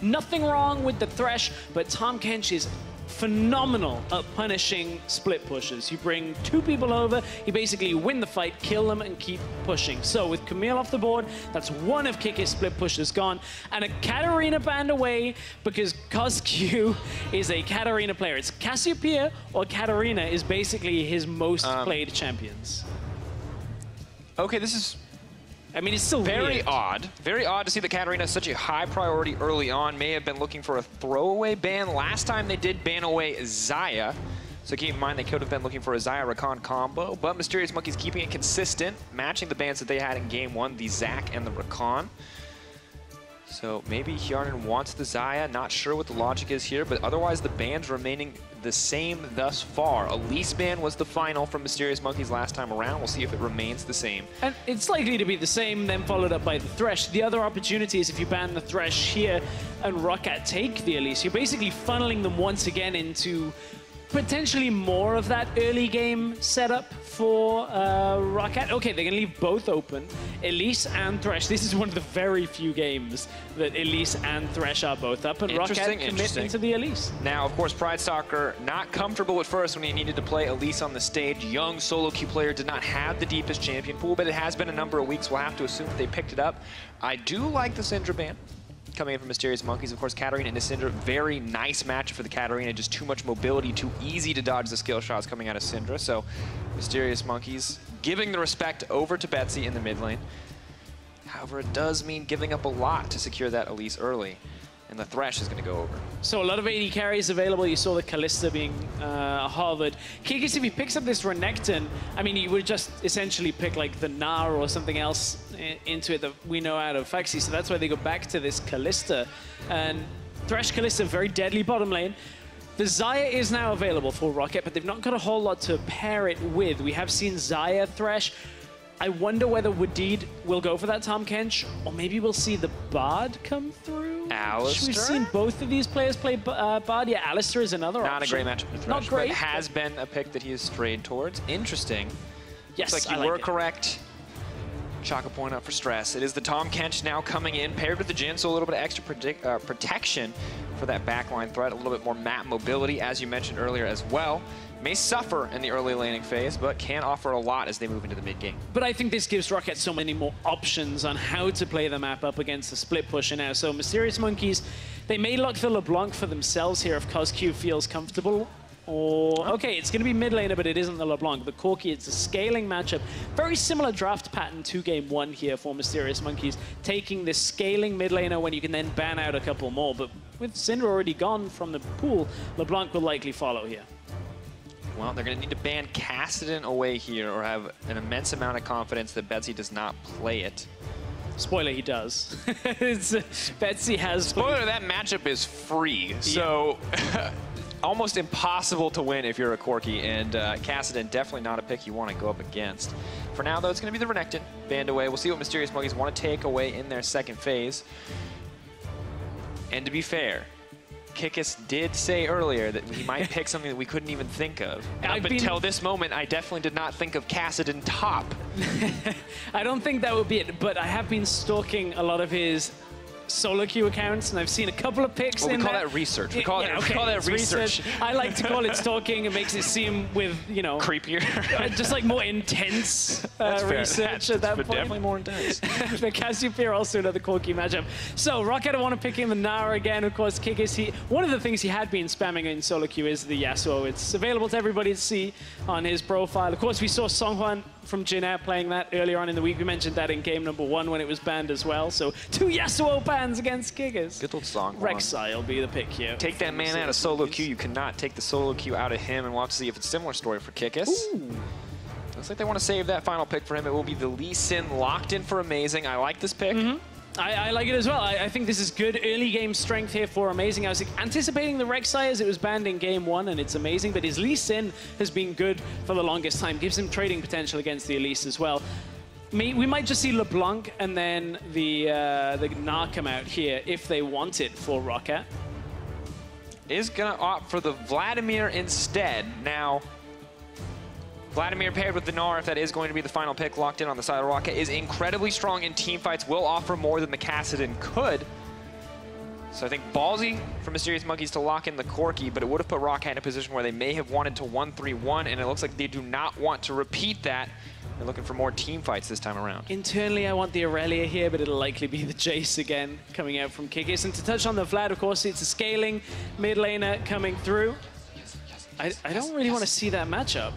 Nothing wrong with the Thresh, but Tahm Kench is phenomenal at punishing split pushes. You bring two people over, you basically win the fight, kill them, and keep pushing. So with Camille off the board, that's one of Kikis' split pushes gone, and a Katarina banned away because CozQ is a Katarina player. It's Cassiopeia or Katarina is basically his most played champions. Okay, this is... I mean, it's still very weird. odd. Very odd to see that Katarina is such a high priority early on. May have been looking for a throwaway ban. Last time they did ban away Xayah. So keep in mind they could have been looking for a Xayah Rakan combo. But Mysterious Monkey's keeping it consistent, matching the bans that they had in game one, the Zac and the Rakan. So maybe Hjarnan wants the Xayah. Not sure what the logic is here, but otherwise the bans remaining the same thus far. Elise ban was the final from Mysterious Monkeys last time around. We'll see if it remains the same. And it's likely to be the same, then followed up by the Thresh. The other opportunity is if you ban the Thresh here and ROCCAT take the Elise, you're basically funneling them once again into potentially more of that early game setup for ROCCAT. Okay, they're going to leave both open, Elise and Thresh. This is one of the very few games that Elise and Thresh are both up, and ROCCAT commit into the Elise. Now, of course, Pridestalker not comfortable at first when he needed to play Elise on the stage. Young solo queue player did not have the deepest champion pool, but it has been a number of weeks. We'll have to assume that they picked it up. I do like the Syndra ban coming in from Mysterious Monkeys. Of course, Katarina and Syndra, very nice match for the Katarina. Just too much mobility, too easy to dodge the skill shots coming out of Syndra. So Mysterious Monkeys giving the respect over to Betsy in the mid lane. However, it does mean giving up a lot to secure that Elise early. And the Thresh is going to go over. So a lot of AD carries available. You saw the Kalista being harbored. Kikis, if he picks up this Renekton, I mean, he would just essentially pick like the Gnar or something else into it that we know out of Phaxi. So that's why they go back to this Kalista. And Thresh Kalista, very deadly bottom lane. The Xayah is now available for ROCCAT, but they've not got a whole lot to pair it with. We have seen Xayah Thresh. I wonder whether Wadid will go for that Tahm Kench, or maybe we'll see the Bard come through. Alistair? We've seen both of these players play Bard. Yeah, Alistair is another Not option. a great matchup for Thresh, Not great, but has been a pick that he has strayed towards. Interesting. Yes, Looks like you were correct. Chalk a point up for Stress. It is the Tahm Kench now coming in, paired with the Jhin, so a little bit of extra protection for that backline threat, a little bit more map mobility, as you mentioned earlier as well. May suffer in the early laning phase, but can offer a lot as they move into the mid game. But I think this gives ROCCAT so many more options on how to play the map up against the split pusher now. So Mysterious Monkeys, they may lock the LeBlanc for themselves here if CozQ feels comfortable. Or, okay, it's going to be mid laner, but it isn't the LeBlanc. The Corki, it's a scaling matchup. Very similar draft pattern to game one here for Mysterious Monkeys, taking this scaling mid laner when you can then ban out a couple more. But with Syndra already gone from the pool, LeBlanc will likely follow here. Well, they're going to need to ban Kassadin away here or have an immense amount of confidence that Betsy does not play it. Spoiler, he does. Betsy has... Spoiler, that matchup is free, yeah. So almost impossible to win if you're a Corki, and Kassadin definitely not a pick you want to go up against. For now, though, it's going to be the Renekton banned away. We'll see what Mysterious Monkeys want to take away in their second phase. And to be fair, Kikis did say earlier that he might pick something that we couldn't even think of. Up until this moment, I definitely did not think of Kassadin top. I don't think that would be it, but I have been stalking a lot of his solo queue accounts, and I've seen a couple of picks in we call that research. We call that research. I like to call it stalking. It makes it seem with, you know... creepier. Just like more intense research at that point. Definitely more intense. The Cassiopeia also another Corki matchup. So ROCCAT want to pick in the Gnar again. Of course, Kikis, one of the things he had been spamming in solo queue is the Yasuo. It's available to everybody to see on his profile. Of course, we saw Songhwan from Gnar playing that earlier on in the week. We mentioned that in game number 1 when it was banned as well. So 2 Yasuo bans against Kikis. Good old song. Rek'Sai will be the pick here. Take that man out of solo queue. You cannot take the solo queue out of him, and we'll have to see if it's a similar story for Kikis. Ooh. Looks like they want to save that final pick for him. It will be the Lee Sin locked in for Amazing. I like this pick. I like it as well. I think this is good early game strength here for Amazing. I was anticipating the Rek'Sai as it was banned in game 1, and it's Amazing, but his Lee Sin has been good for the longest time. Gives him trading potential against the Elise as well. We might just see LeBlanc and then the Gnar come out here if they want it for ROCCAT. Is going to opt for the Vladimir instead. Now, Vladimir paired with the Gnar, if that is going to be the final pick, locked in on the side of ROCCAT, is incredibly strong in team fights, will offer more than the Kassadin could. So I think ballsy for Mysterious Monkeys to lock in the Corki, but it would have put ROCCAT in a position where they may have wanted to 1-3-1, and it looks like they do not want to repeat that. They're looking for more team fights this time around. Internally, I want the Aurelia here, but it'll likely be the Jace again coming out from Kikis. And to touch on the Vlad, of course, it's a scaling mid laner coming through. I don't really want to see that matchup.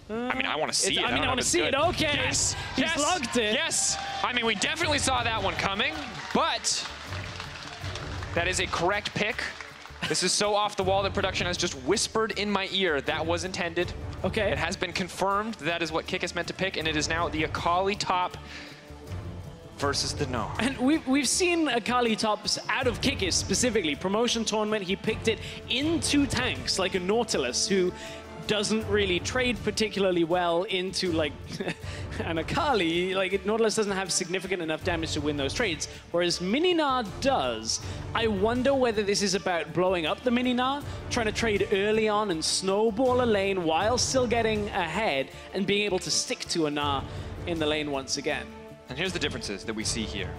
I mean, I want to see it. I want to see it. Okay. Yes. He's locked it. Yes. I mean, we definitely saw that one coming, but that is a correct pick. This is so off the wall that production has just whispered in my ear that was intended. Okay. It has been confirmed that is what Kikis meant to pick, and it is now the Akali top versus the Gnar. And we've seen Akali tops out of Kikis specifically. Promotion tournament, he picked it into tanks like a Nautilus who doesn't really trade particularly well into like an Akali. Like Nautilus doesn't have significant enough damage to win those trades, whereas Mini Gnar does. I wonder whether this is about blowing up the Mini Gnar, trying to trade early on and snowball a lane while still getting ahead and being able to stick to a Gnar in the lane once again. And here's the differences that we see here.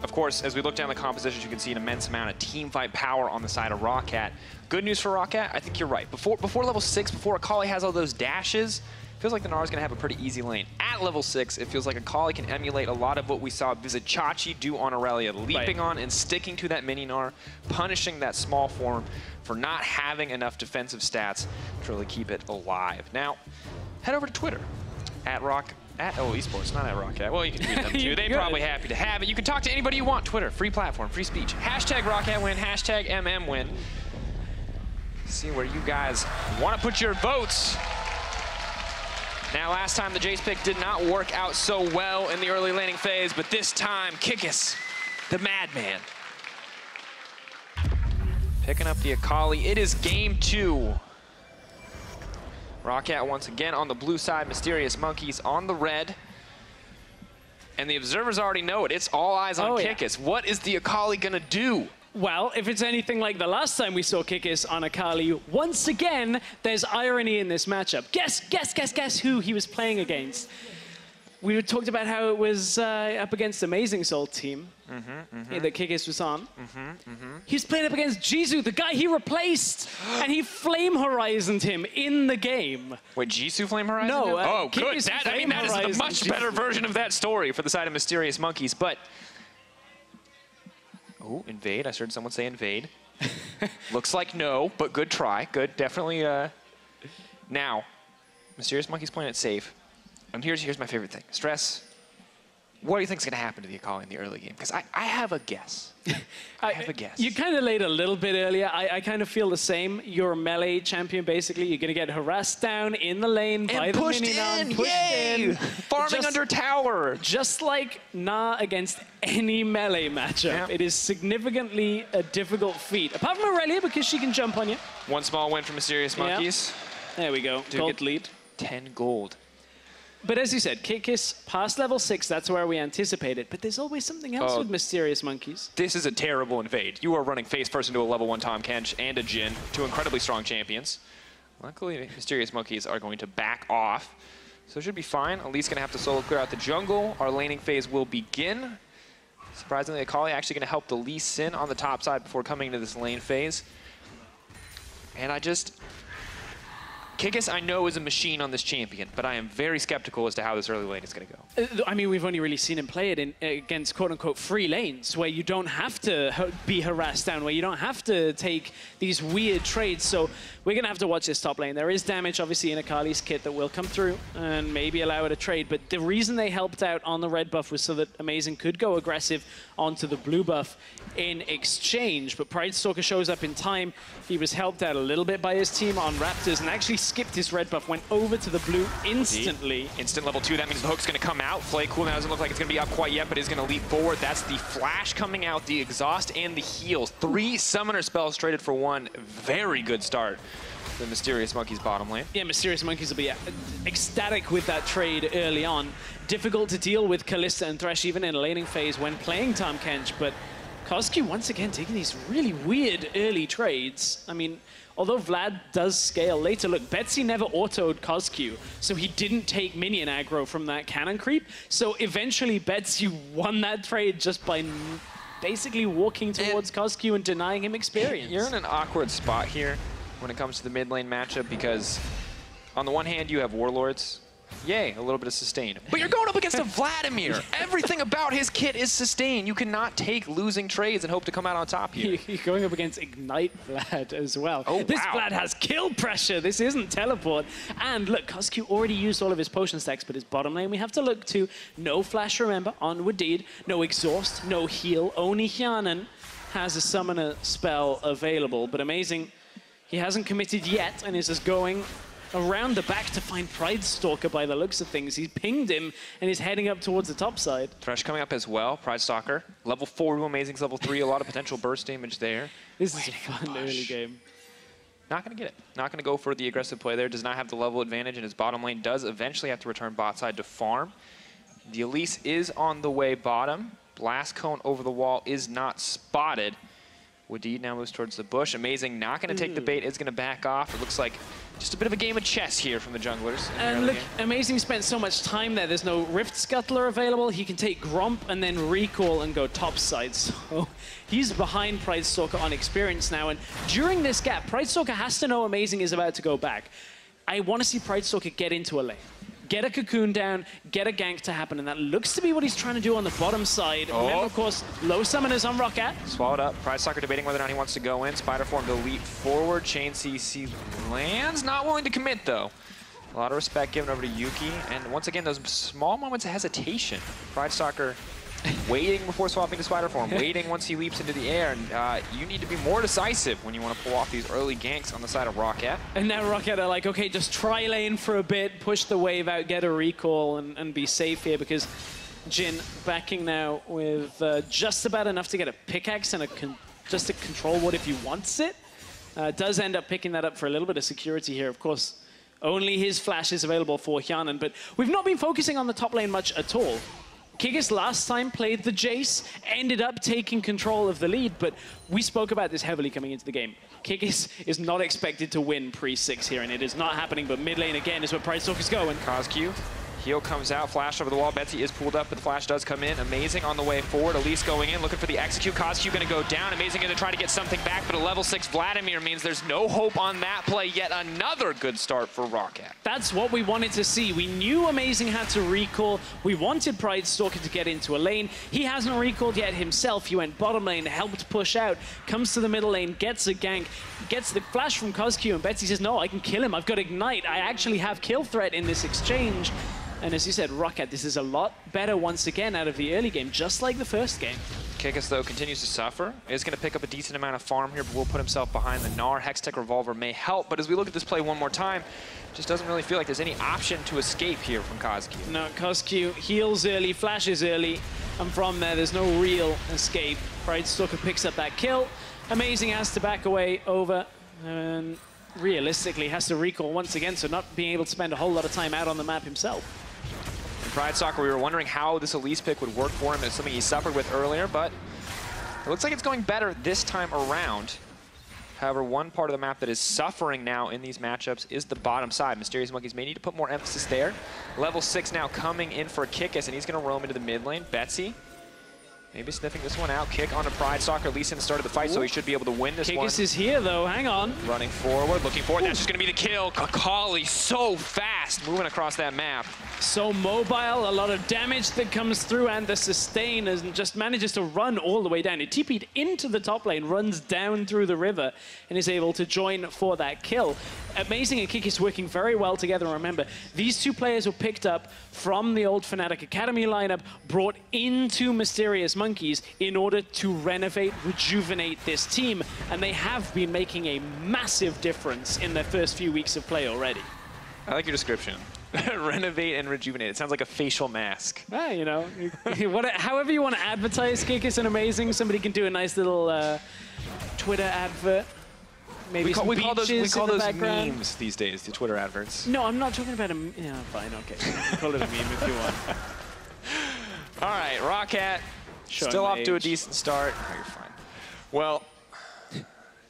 Of course, as we look down the compositions, you can see an immense amount of team fight power on the side of ROCCAT. Good news for ROCCAT, I think you're right. Before level 6, before Akali has all those dashes, it feels like the Gnar is going to have a pretty easy lane. At level 6, it feels like Akali can emulate a lot of what we saw Vizichachi do on Aurelia, leaping on and sticking to that mini Gnar, punishing that small form for not having enough defensive stats to really keep it alive. Now, head over to Twitter, eSports, not at ROCCAT. Well, you can tweet them too. They're probably happy to have it. You can talk to anybody you want. Twitter, free platform, free speech. Hashtag ROCCAT win, hashtag MM win. See where you guys want to put your votes. Now, last time the Jace pick did not work out so well in the early laning phase, but this time, Kikis, the madman, picking up the Akali. It is game 2. ROCCAT once again on the blue side, Mysterious Monkeys on the red. And the observers already know it. It's all eyes on Kikis. Yeah. What is the Akali gonna do? Well, if it's anything like the last time we saw Kikis on Akali, once again, there's irony in this matchup. Guess who he was playing against. We talked about how it was up against Amazing Soul team that Kikis was on. He's playing up against Jisoo, the guy he replaced, and he Flame Horizoned him in the game. Wait, Jisoo Flame Horizon? No. Oh, good. That is a much better version of that story for the side of Mysterious Monkeys. But oh, invade. I heard someone say invade. Looks like no, but good try. Good, definitely. Now, Mysterious Monkeys playing it safe. And here's my favorite thing. Stress, what do you think is going to happen to the Akali in the early game? Because I have a guess. I have a guess. You kind of laid a little bit earlier. I kind of feel the same. You're a melee champion, basically. You're going to get harassed down in the lane by the mini Gnar. Pushed in. Farming under tower. Just like Gnar against any melee matchup. Yep. It is significantly a difficult feat. Apart from Aurelia, because she can jump on you. One small win for Mysterious Monkeys. Yep. There we go. Gold lead. 10 gold. But as you said, Kikis past level 6, that's where we anticipate it. But there's always something else with Mysterious Monkeys. This is a terrible invade. You are running face first into a level 1 Tahm Kench and a Jhin, 2 incredibly strong champions. Luckily, Mysterious Monkeys are going to back off. So it should be fine. Elise going to have to solo clear out the jungle. Our laning phase will begin. Surprisingly, Akali actually going to help the Lee Sin on the top side before coming into this lane phase. And Kikis, I know, is a machine on this champion, but I am very skeptical as to how this early lane is going to go. I mean, we've only really seen him play it against quote-unquote free lanes, where you don't have to be harassed down, where you don't have to take these weird trades. So we're going to have to watch this top lane. There is damage, obviously, in Akali's kit that will come through and maybe allow it to trade. But the reason they helped out on the red buff was so that Amazing could go aggressive onto the blue buff in exchange. But Pridestalker shows up in time. He was helped out a little bit by his team on Raptors and actually skipped his red buff, went over to the blue instantly. Instant level 2, that means the hook's going to come out. Flay cooldown doesn't look like it's going to be up quite yet, but is going to leap forward. That's the flash coming out, the exhaust, and the heals. 3 summoner spells traded for 1. Very good start. The Mysterious Monkeys bottom lane. Yeah, Mysterious Monkeys will be ecstatic with that trade early on. Difficult to deal with Kalista and Thresh even in a laning phase when playing Tahm Kench, but CozQ once again taking these really weird early trades. I mean, although Vlad does scale later, look, Betsy never autoed CozQ, so he didn't take minion aggro from that cannon creep. So eventually Betsy won that trade just by basically walking towards CozQ and denying him experience. You're in an awkward spot here when it comes to the mid lane matchup because on the one hand you have Warlords. Yay, a little bit of sustain. But you're going up against a Vladimir. Everything about his kit is sustain. You cannot take losing trades and hope to come out on top here. You're going up against Ignite Vlad as well. Oh, this wow. Vlad has kill pressure. This isn't teleport. And look, CozQ already used all of his potion stacks, but his bottom lane we have to look to. No flash, remember, on Wadid. No exhaust, no heal. Only Hjarnan has a summoner spell available. But amazing, he hasn't committed yet and is just going around the back to find Pridestalker by the looks of things. He's pinged him and is heading up towards the top side. Thresh coming up as well, Pridestalker. Level 4 Amazing's level 3, a lot of potential burst damage there. This is a fun early game. Not going to get it. Not going to go for the aggressive play there. Does not have the level advantage, and his bottom lane does eventually have to return bot side to farm. The Elise is on the way bottom. Blast Cone over the wall is not spotted. Wadid now moves towards the bush. Amazing, not going to take the bait, is going to back off. It looks like just a bit of a game of chess here from the junglers. And look, Amazing spent so much time there. There's no Rift Scuttler available. He can take Gromp and then recall and go topside. So he's behind Pridestalker on experience now. And during this gap, Pridestalker has to know Amazing is about to go back. I want to see Pridestalker get into a lane. Get a cocoon down, get a gank to happen, and that looks to be what he's trying to do on the bottom side. Oh. Remember, of course, low summoners on ROCCAT. Swallowed up. Pridestalker debating whether or not he wants to go in. Spider form to leap forward. Chain CC lands. Not willing to commit, though. A lot of respect given over to Yuki. And once again, those small moments of hesitation. Pridestalker waiting before swapping to Spider form, waiting once he leaps into the air. And you need to be more decisive when you want to pull off these early ganks on the side of ROCCAT. And now ROCCAT are like, okay, just try lane for a bit, push the wave out, get a recall, and be safe here, because Jhin backing now with just about enough to get a pickaxe and just to control what if he wants it. Does end up picking that up for a little bit of security here. Of course, only his flash is available for Hjarnan, but we've not been focusing on the top lane much at all. Kikis last time played the Jace, ended up taking control of the lead, but we spoke about this heavily coming into the game. Kikis is not expected to win pre-6 here, and it is not happening, but mid lane again is where Pridestalker's going. CozQ, heal comes out, flash over the wall. Betsy is pulled up, but the flash does come in. Amazing on the way forward. Elise going in, looking for the execute. CozQ going to go down. Amazing going to try to get something back, but a level 6 Vladimir means there's no hope on that play. Yet another good start for ROCCAT. That's what we wanted to see. We knew Amazing had to recall. We wanted Pridestalker to get into a lane. He hasn't recalled yet himself. He went bottom lane, helped push out, comes to the middle lane, gets a gank, gets the flash from CozQ, and Betsy says, no, I can kill him. I've got Ignite. I actually have kill threat in this exchange. And as you said, ROCCAT, this is a lot better once again out of the early game, just like the first game. Kikis, though, continues to suffer. Is going to pick up a decent amount of farm here, but will put himself behind the Gnar. Hextech Revolver may help, but as we look at this play one more time, just doesn't really feel like there's any option to escape here from CozQ. No, CozQ heals early, flashes early, and from there's no real escape. Pridestalker picks up that kill. Amazing has to back away over, and realistically has to recall once again, so not being able to spend a whole lot of time out on the map himself. Pridestalker, we were wondering how this Elise pick would work for him. It's something he suffered with earlier, but it looks like it's going better this time around. However, one part of the map that is suffering now in these matchups is the bottom side. Mysterious Monkeys may need to put more emphasis there. Level 6 now coming in for Kikis, and he's going to roam into the mid lane. Betsy maybe sniffing this one out. Kick onto Pridestalker. Elise started the fight, so he should be able to win this one. Kikis is here, though. Hang on. Running forward, looking forward. That's just going to be the kill. Akali so fast moving across that map. So mobile, a lot of damage that comes through, and the sustain and just manages to run all the way down. It TP'd into the top lane, runs down through the river, and is able to join for that kill. Amazing and Kikis working very well together. Remember, these two players were picked up from the old Fnatic Academy lineup, brought into Mysterious Monkeys in order to renovate, rejuvenate this team, and they have been making a massive difference in their first few weeks of play already. I like your description. Renovate and rejuvenate. It sounds like a facial mask. Ah, you know, however you want to advertise Kikis and Amazing, somebody can do a nice little Twitter advert. Maybe we call those memes these days, the Twitter adverts. No, I'm not talking about a meme. Yeah, fine, okay. Call it a meme if you want. All right, ROCCAT still off to a decent start. Oh, you're fine. Well,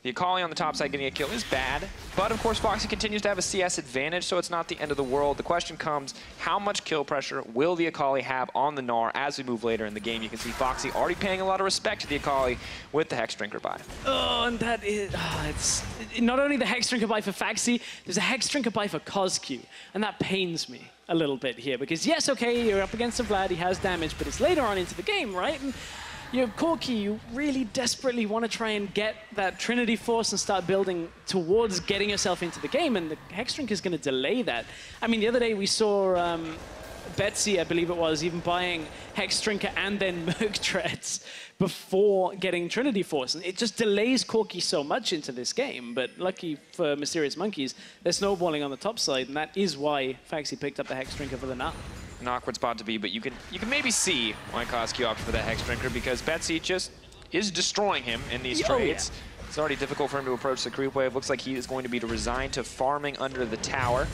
the The Akali on the top side getting a kill is bad, but of course Phaxi continues to have a CS advantage, so it's not the end of the world. The question comes, how much kill pressure will the Akali have on the Gnar as we move later in the game? You can see Phaxi already paying a lot of respect to the Akali with the Hex Drinker buy. Oh, and that is, it's not only the Hex Drinker buy for Phaxi, there's a Hex Drinker buy for CozQ, and that pains me a little bit here, because yes, okay, you're up against a Vlad, he has damage, but it's later on into the game, right? And you know, Corki, you really desperately want to try and get that Trinity Force and start building towards getting yourself into the game, and the Hex Drink is going to delay that. I mean, the other day we saw Betsy, I believe it was, even buying Hex Drinker and then Merc Treads before getting Trinity Force. And it just delays Corki so much into this game, but lucky for Mysterious Monkeys, they're snowballing on the top side, and that is why Phaxi picked up the Hex Drinker for the Gnar. An awkward spot to be, but you can maybe see why CozQ opted for that Hex Drinker, because Betsy just is destroying him in these trades. Yeah. It's already difficult for him to approach the creep wave. Looks like he is going to be resigned to farming under the tower.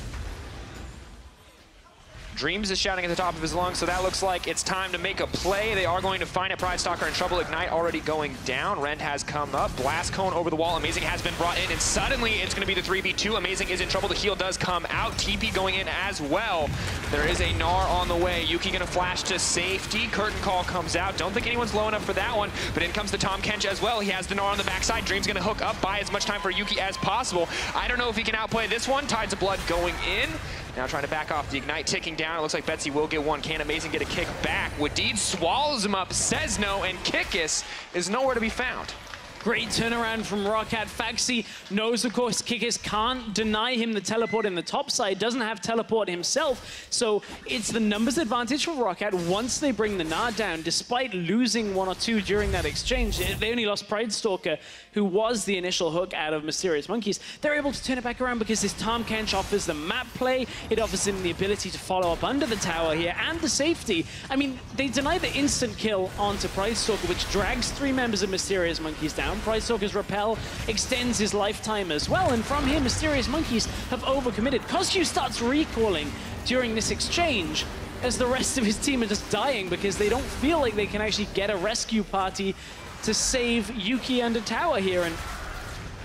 Dreams is shouting at the top of his lungs, so that looks like it's time to make a play. They are going to find it. Pridestalker in trouble. Ignite already going down. Rend has come up. Blast Cone over the wall. Amazing has been brought in, and suddenly it's going to be the 3v2. Amazing is in trouble. The heal does come out. TP going in as well. There is a Gnar on the way. Yuki going to flash to safety. Curtain Call comes out. Don't think anyone's low enough for that one, but in comes the Tahm Kench as well. He has the Gnar on the backside. Dream's going to hook up, buy as much time for Yuki as possible. I don't know if he can outplay this one. Tides of Blood going in. Now trying to back off, the Ignite ticking down. It looks like Betsy will get one. Can Amazing get a kick back? Wadid swallows him up, says no, and Kikis is nowhere to be found. Great turnaround from ROCCAT. Phaxi knows, of course, Kikis can't deny him the teleport in the top side, doesn't have teleport himself, so it's the numbers advantage for ROCCAT once they bring the Gnar down, despite losing 1 or 2 during that exchange. They only lost Pridestalker, who was the initial hook out of Mysterious Monkeys. They're able to turn it back around because this Tahm Kench offers the map play, it offers him the ability to follow up under the tower here, and the safety. I mean, they deny the instant kill onto Pridestalker, which drags 3 members of Mysterious Monkeys down. Pridestalker's Repel extends his lifetime as well, and from here, Mysterious Monkeys have overcommitted. CozQ starts recalling during this exchange as the rest of his team are just dying because they don't feel like they can actually get a rescue party to save Yuki under tower here, and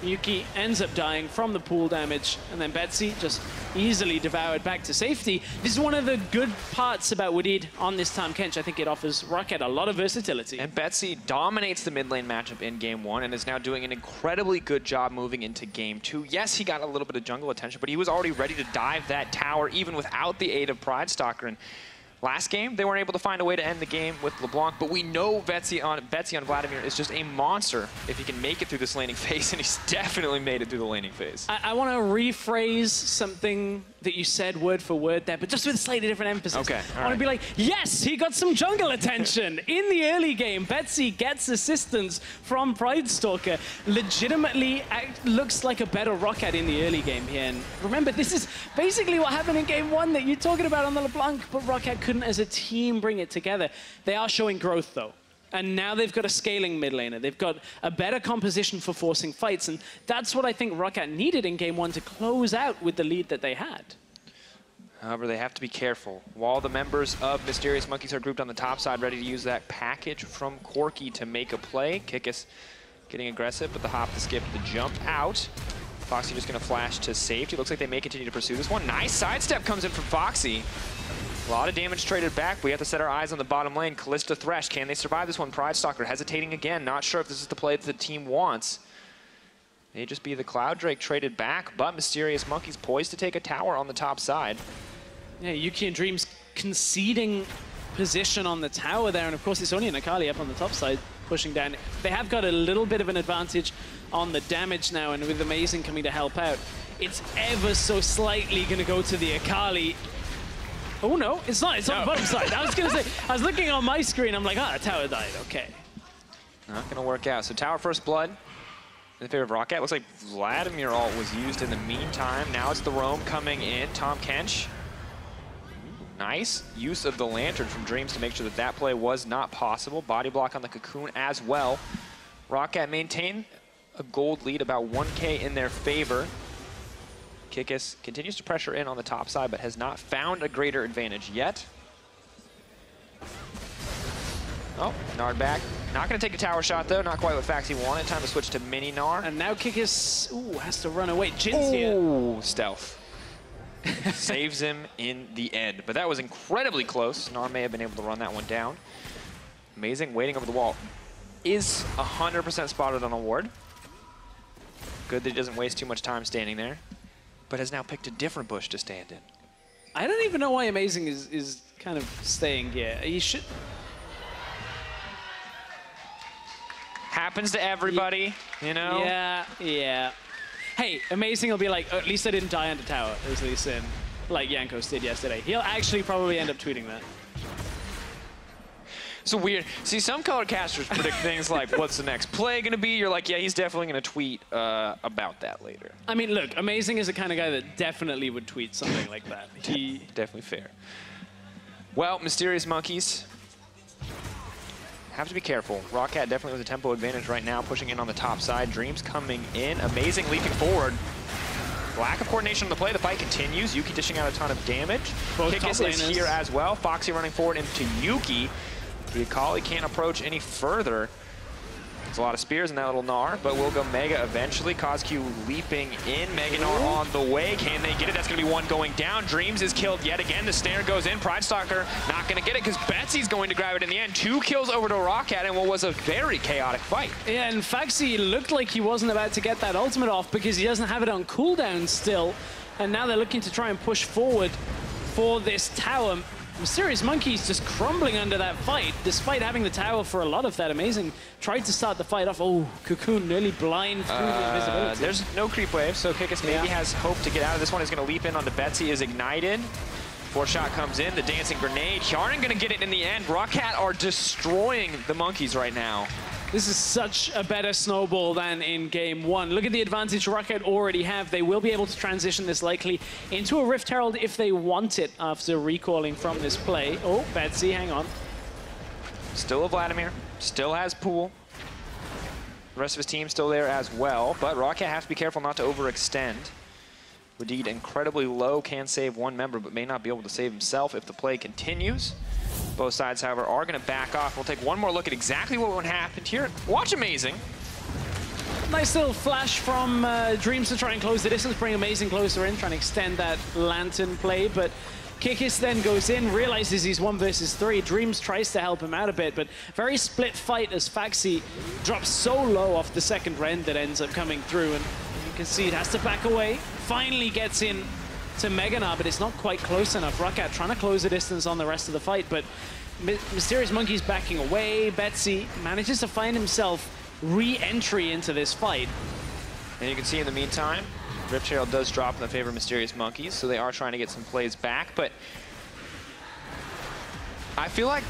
Yuki ends up dying from the pool damage, and then Betsy just easily devoured back to safety. This is one of the good parts about Wadid on this Tahm Kench. I think it offers ROCCAT a lot of versatility. And Betsy dominates the mid lane matchup in game 1 and is now doing an incredibly good job moving into game 2. Yes, he got a little bit of jungle attention, but he was already ready to dive that tower even without the aid of Pridestalker. And last game, they weren't able to find a way to end the game with LeBlanc, but we know Betsy on Vladimir is just a monster if he can make it through this laning phase, and he's definitely made it through the laning phase. I want to rephrase something that you said word for word there, but just with a slightly different emphasis. Okay, I want to be like, yes, he got some jungle attention. In the early game, Betsy gets assistance from Pridestalker. Legitimately looks like a better ROCCAT in the early game here. And remember, this is basically what happened in game 1 that you're talking about on the LeBlanc, but ROCCAT couldn't as a team bring it together. They are showing growth though. And now they've got a scaling mid laner. They've got a better composition for forcing fights. And that's what I think ROCCAT needed in game 1 to close out with the lead that they had. However, they have to be careful. While the members of Mysterious Monkeys are grouped on the top side, ready to use that package from Corki to make a play. Kikis getting aggressive, but the hop, the skip, the jump out. Phaxi just going to flash to safety. Looks like they may continue to pursue this one. Nice sidestep comes in from Phaxi. A lot of damage traded back. We have to set our eyes on the bottom lane. Kalista, Thresh, can they survive this one? Pridestalker hesitating again. Not sure if this is the play that the team wants. May just be the Cloud Drake traded back, but Mysterious Monkeys poised to take a tower on the top side. Yeah, Yuki and Dreams conceding position on the tower there, and of course it's only an Akali up on the top side pushing down. They have got a little bit of an advantage on the damage now, and with Amazing coming to help out, it's ever so slightly going to go to the Akali. Oh no, it's not. It's on the bottom side. I was going to say, I was looking on my screen, I'm like, ah, the tower died, okay. Not going to work out. So tower first blood in favor of ROCCAT. Looks like Vladimir ult was used in the meantime. Now it's the roam coming in. Tahm Kench. Nice use of the lantern from Dreams to make sure that that play was not possible. Body block on the cocoon as well. ROCCAT maintain a gold lead, about 1K in their favor. Kikis continues to pressure in on the top side, but has not found a greater advantage yet. Oh, Nard back. Not going to take a tower shot, though. Not quite what Phaxi wanted. Time to switch to mini Gnar. And now Kikis, ooh, has to run away. Jhin's here. Ooh, stealth. Saves him in the end. But that was incredibly close. Gnar may have been able to run that one down. Amazing, waiting over the wall. Is 100% spotted on a ward. Good that he doesn't waste too much time standing there. But has now picked a different bush to stand in. I don't even know why Amazing is kind of staying here. He should... Happens to everybody, you know? Yeah, yeah. Hey, Amazing will be like, oh, at least I didn't die on the tower, as Elise in, like Jankos did yesterday. He'll actually probably end up tweeting that. So weird. See, some color casters predict things like, what's the next play going to be? You're like, yeah, he's definitely going to tweet about that later. I mean, look, Amazing is the kind of guy that definitely would tweet something like that. He Definitely fair. Well, Mysterious Monkeys have to be careful. ROCCAT definitely with a tempo advantage right now, pushing in on the top side. Dreams coming in. Amazing leaping forward. Lack of coordination on the play. The fight continues. Yuki dishing out a ton of damage. Kikis is here as well. Phaxi running forward into Yuki. The Akali can't approach any further. There's a lot of spears in that little Gnar, but we'll go Mega eventually. CozQ leaping in. Mega Gnar on the way. Can they get it? That's going to be one going down. Dreams is killed yet again. The snare goes in. Pridestalker not going to get it because Betsy's going to grab it in the end. 2 kills over to ROCCAT in what was a very chaotic fight. Yeah, and Phaxi looked like he wasn't about to get that ultimate off because he doesn't have it on cooldown still. And now they're looking to try and push forward for this tower. Mysterious Monkeys just crumbling under that fight, despite having the tower for a lot of that. Amazing tried to start the fight off. Oh, Cocoon nearly blind through the invisibility. There's no creep wave, so Kikis maybe has hope to get out of this one. He's going to leap in onto Betsy, is ignited. 4-shot comes in, the dancing grenade. Hjarnan going to get it in the end. ROCCAT are destroying the Monkeys right now. This is such a better snowball than in game 1. Look at the advantage ROCCAT already have. They will be able to transition this likely into a Rift Herald if they want it after recalling from this play. Oh, Betsy, hang on. Still a Vladimir, still has Pool. The rest of his team still there as well, but ROCCAT has to be careful not to overextend. Wadid incredibly low, can save one member, but may not be able to save himself if the play continues. Both sides, however, are going to back off. We'll take one more look at exactly what happened here. Watch Amazing. Nice little flash from Dreams to try and close the distance, bring Amazing closer in, trying to extend that lantern play. But Kikis then goes in, realizes he's 1 versus 3. Dreams tries to help him out a bit, but very split fight as Phaxi drops so low off the second rend that ends up coming through. And you can see it has to back away. Finally gets in to Mega Gnar, but it's not quite close enough. ROCCAT trying to close the distance on the rest of the fight, but Mysterious Monkeys backing away. Betsy manages to find himself re-entry into this fight. And you can see in the meantime, Rift Herald does drop in the favor of Mysterious Monkeys, so they are trying to get some plays back, but I feel like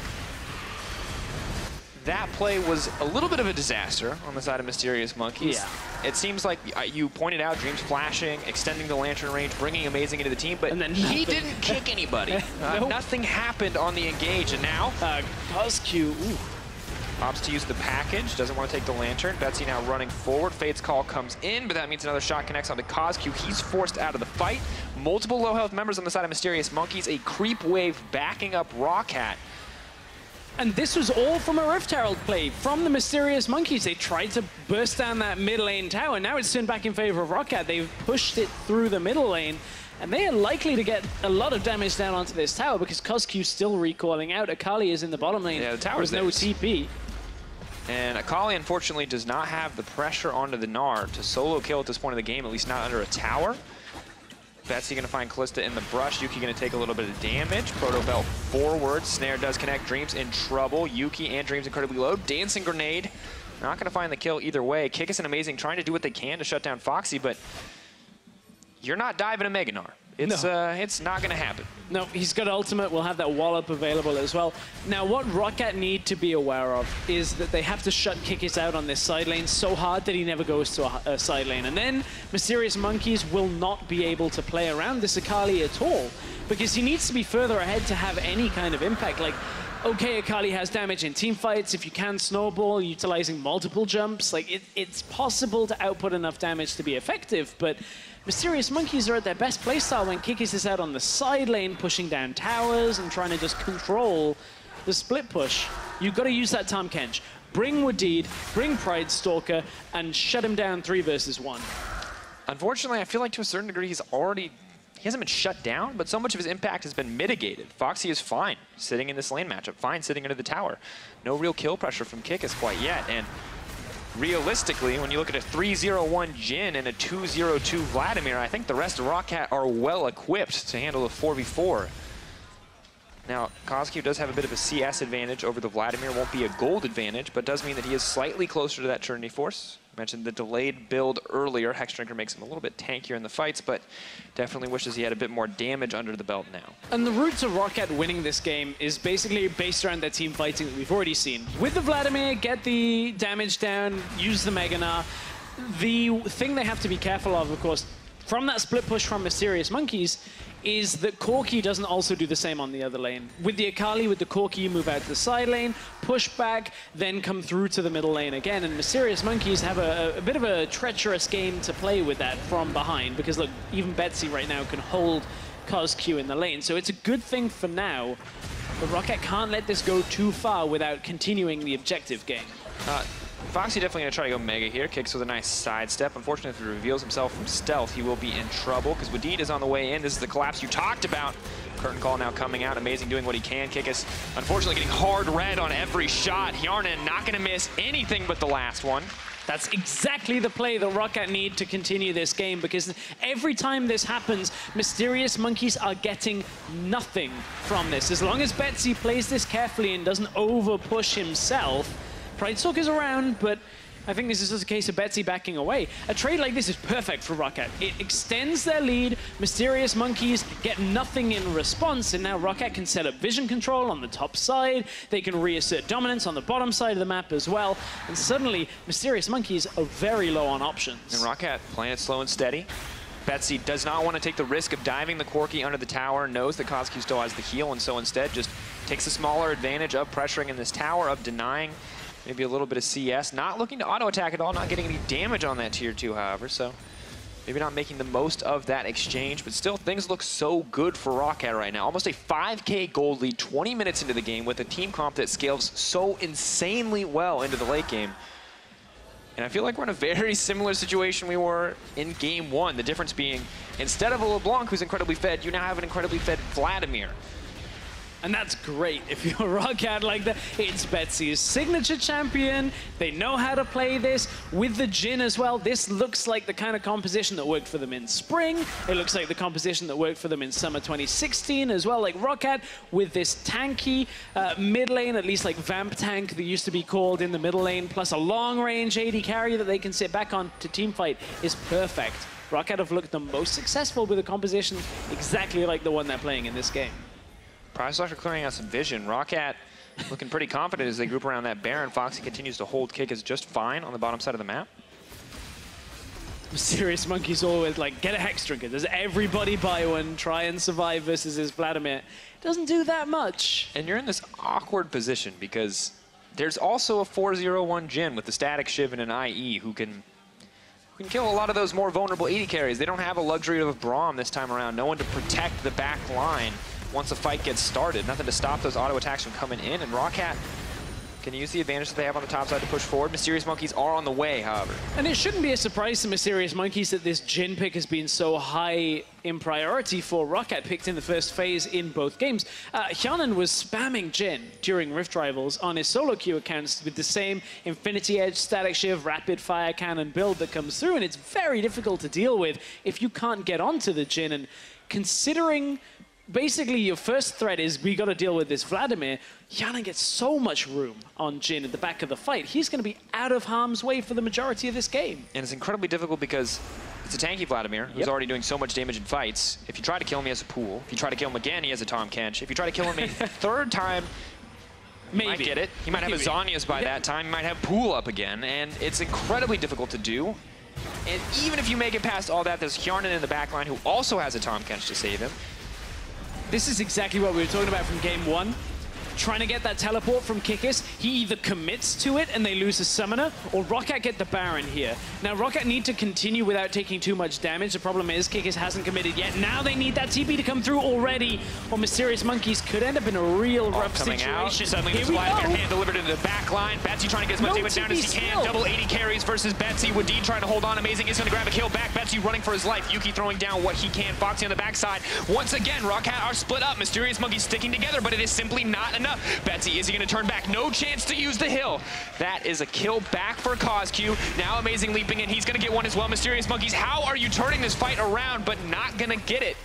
that play was a little bit of a disaster on the side of Mysterious Monkeys. Yeah. It seems like you pointed out Dreams flashing, extending the lantern range, bringing Amazing into the team, but he didn't kick anybody. Nope. Nothing happened on the engage, and now CozQ opts to use the package, doesn't want to take the lantern. Betsy now running forward. Fate's call comes in, but that means another shot connects onto CozQ. He's forced out of the fight. Multiple low health members on the side of Mysterious Monkeys. A creep wave backing up ROCCAT. And this was all from a Rift Herald play from the Mysterious Monkeys. They tried to burst down that mid lane tower. Now it's turned back in favor of ROCCAT. They've pushed it through the middle lane. And they are likely to get a lot of damage down onto this tower because CozQ's still recalling out. Akali is in the bottom lane. Yeah, the tower's with no TP. And Akali, unfortunately, does not have the pressure onto the Gnar to solo kill at this point of the game, at least not under a tower. Betsy going to find Kalista in the brush. Yuki going to take a little bit of damage. Proto Belt forward. Snare does connect. Dreams in trouble. Yuki and Dreams incredibly low. Dancing Grenade. Not going to find the kill either way. Kikis and Amazing trying to do what they can to shut down Phaxi, but you're not diving a Mega Gnar. It's not going to happen. No, he's got ultimate. We'll have that wallop available as well. Now, what ROCCAT need to be aware of is that they have to shut Kikis out on this side lane so hard that he never goes to a side lane. And then Mysterious Monkeys will not be able to play around this Akali at all because he needs to be further ahead to have any kind of impact. Like, okay, Akali has damage in team fights. If you can snowball utilizing multiple jumps, like it's possible to output enough damage to be effective, but Mysterious Monkeys are at their best playstyle when Kikis is out on the side lane, pushing down towers and trying to just control the split push. You've got to use that Tahm Kench. bring Wadid, bring Pridestalker, and shut him down 3 versus 1. Unfortunately, I feel like to a certain degree he hasn't been shut down, but so much of his impact has been mitigated. Phaxi is fine sitting in this lane matchup, fine sitting under the tower. No real kill pressure from Kikis quite yet, and realistically, when you look at a 3-0-1 Jhin and a 2-0-2 Vladimir, I think the rest of ROCCAT are well equipped to handle a 4v4. Now, CozQ does have a bit of a CS advantage over the Vladimir, won't be a gold advantage, but does mean that he is slightly closer to that Trinity Force. I mentioned the delayed build earlier. Hexdrinker makes him a little bit tankier in the fights, but definitely wishes he had a bit more damage under the belt now. And the route to ROCCAT winning this game is basically based around their team fighting that we've already seen. With the Vladimir, get the damage down, use the Mega Gnar. The thing they have to be careful of course, from that split push from Mysterious Monkeys, is that Corki doesn't also do the same on the other lane. With the Akali, with the Corki, you move out to the side lane, push back, then come through to the middle lane again. And Mysterious Monkeys have a bit of a treacherous game to play with that from behind, because look, even Betsy right now can hold CozQ in the lane. So it's a good thing for now, but ROCCAT can't let this go too far without continuing the objective game. Phaxi definitely going to try to go Mega here. Kicks with a nice sidestep. Unfortunately, if he reveals himself from stealth, he will be in trouble because Wadid is on the way in. This is the collapse you talked about. Curtain call now coming out. Amazing doing what he can. Kikis, unfortunately, getting hard red on every shot. Hjarnan not going to miss anything but the last one. That's exactly the play that ROCCAT need to continue this game, because every time this happens, Mysterious Monkeys are getting nothing from this. As long as Betsy plays this carefully and doesn't over-push himself, Pridestalker's around, but I think this is just a case of Betsy backing away. A trade like this is perfect for ROCCAT. It extends their lead, Mysterious Monkeys get nothing in response, and now ROCCAT can set up vision control on the top side, they can reassert dominance on the bottom side of the map as well, and suddenly Mysterious Monkeys are very low on options. And ROCCAT playing it slow and steady. Betsy does not want to take the risk of diving the Corki under the tower, knows that CozQ still has the heal, and so instead just takes a smaller advantage of pressuring in this tower, of denying maybe a little bit of CS, not looking to auto-attack at all, not getting any damage on that tier 2, however, so maybe not making the most of that exchange, but still things look so good for ROCCAT right now. Almost a 5K gold lead 20 minutes into the game with a team comp that scales so insanely well into the late game. And I feel like we're in a very similar situation we were in game 1, the difference being instead of a LeBlanc who's incredibly fed, you now have an incredibly fed Vladimir. And that's great if you're ROCCAT like that. It's Betsy's signature champion. They know how to play this. With the Jhin as well, this looks like the kind of composition that worked for them in spring. It looks like the composition that worked for them in summer 2016 as well. Like ROCCAT with this tanky mid lane, at least like Vamp tank that used to be called in the middle lane, plus a long range AD carry that they can sit back on to teamfight is perfect. ROCCAT have looked the most successful with a composition exactly like the one they're playing in this game. Pridestalker clearing out some vision. ROCCAT looking pretty confident as they group around that Baron. Phaxi continues to hold Kikis just fine on the bottom side of the map. Mysterious Monkeys always like, get a Hexdrinker. Does everybody buy one? Try and survive versus his Vladimir. Doesn't do that much. And you're in this awkward position because there's also a 4-0-1 Jhin with the Static Shiv and an IE who can kill a lot of those more vulnerable AD carries. They don't have a luxury of a Braum this time around. No one to protect the back line once a fight gets started. Nothing to stop those auto attacks from coming in, and ROCCAT can use the advantage that they have on the top side to push forward. Mysterious Monkeys are on the way, however. And it shouldn't be a surprise to Mysterious Monkeys that this Jhin pick has been so high in priority for ROCCAT, picked in the first phase in both games. Hjarnan was spamming Jhin during Rift Rivals on his solo queue accounts with the same Infinity Edge, Static Shiv, Rapid Fire Cannon build that comes through, and it's very difficult to deal with if you can't get onto the Jhin. And considering basically your first threat is we got to deal with this Vladimir, Hjarnan gets so much room on Jhin at the back of the fight. He's going to be out of harm's way for the majority of this game. And it's incredibly difficult because it's a tanky Vladimir who's already doing so much damage in fights. If you try to kill him, he has a pool. If you try to kill him again, he has a Tahm Kench. If you try to kill him a third time, he might get it. He might have a Zhonya's by that time. He might have pool up again. And it's incredibly difficult to do. And even if you make it past all that, there's Hjarnan in the backline who also has a Tahm Kench to save him. This is exactly what we were talking about from game 1. trying to get that teleport from Kikis. He either commits to it and they lose a summoner, or ROCCAT get the Baron here. Now, ROCCAT need to continue without taking too much damage. The problem is Kikis hasn't committed yet. Now they need that TP to come through already, or Mysterious Monkeys could end up in a real rough situation. Out. Suddenly there's Vladimir hand delivered into the back line. Betsy trying to get as much damage down as he can. Double 80 carries versus Betsy. Wadid trying to hold on. Amazing is going to grab a kill back. Betsy running for his life. Yuki throwing down what he can. Phaxi on the backside. Once again, ROCCAT are split up. Mysterious Monkeys sticking together, but it is simply not enough. Betsy, is he going to turn back? No chance to use the hill. That is a kill back for CozQ. Now Amazing leaping in. He's going to get one as well. Mysterious Monkeys, how are you turning this fight around, but not going to get it?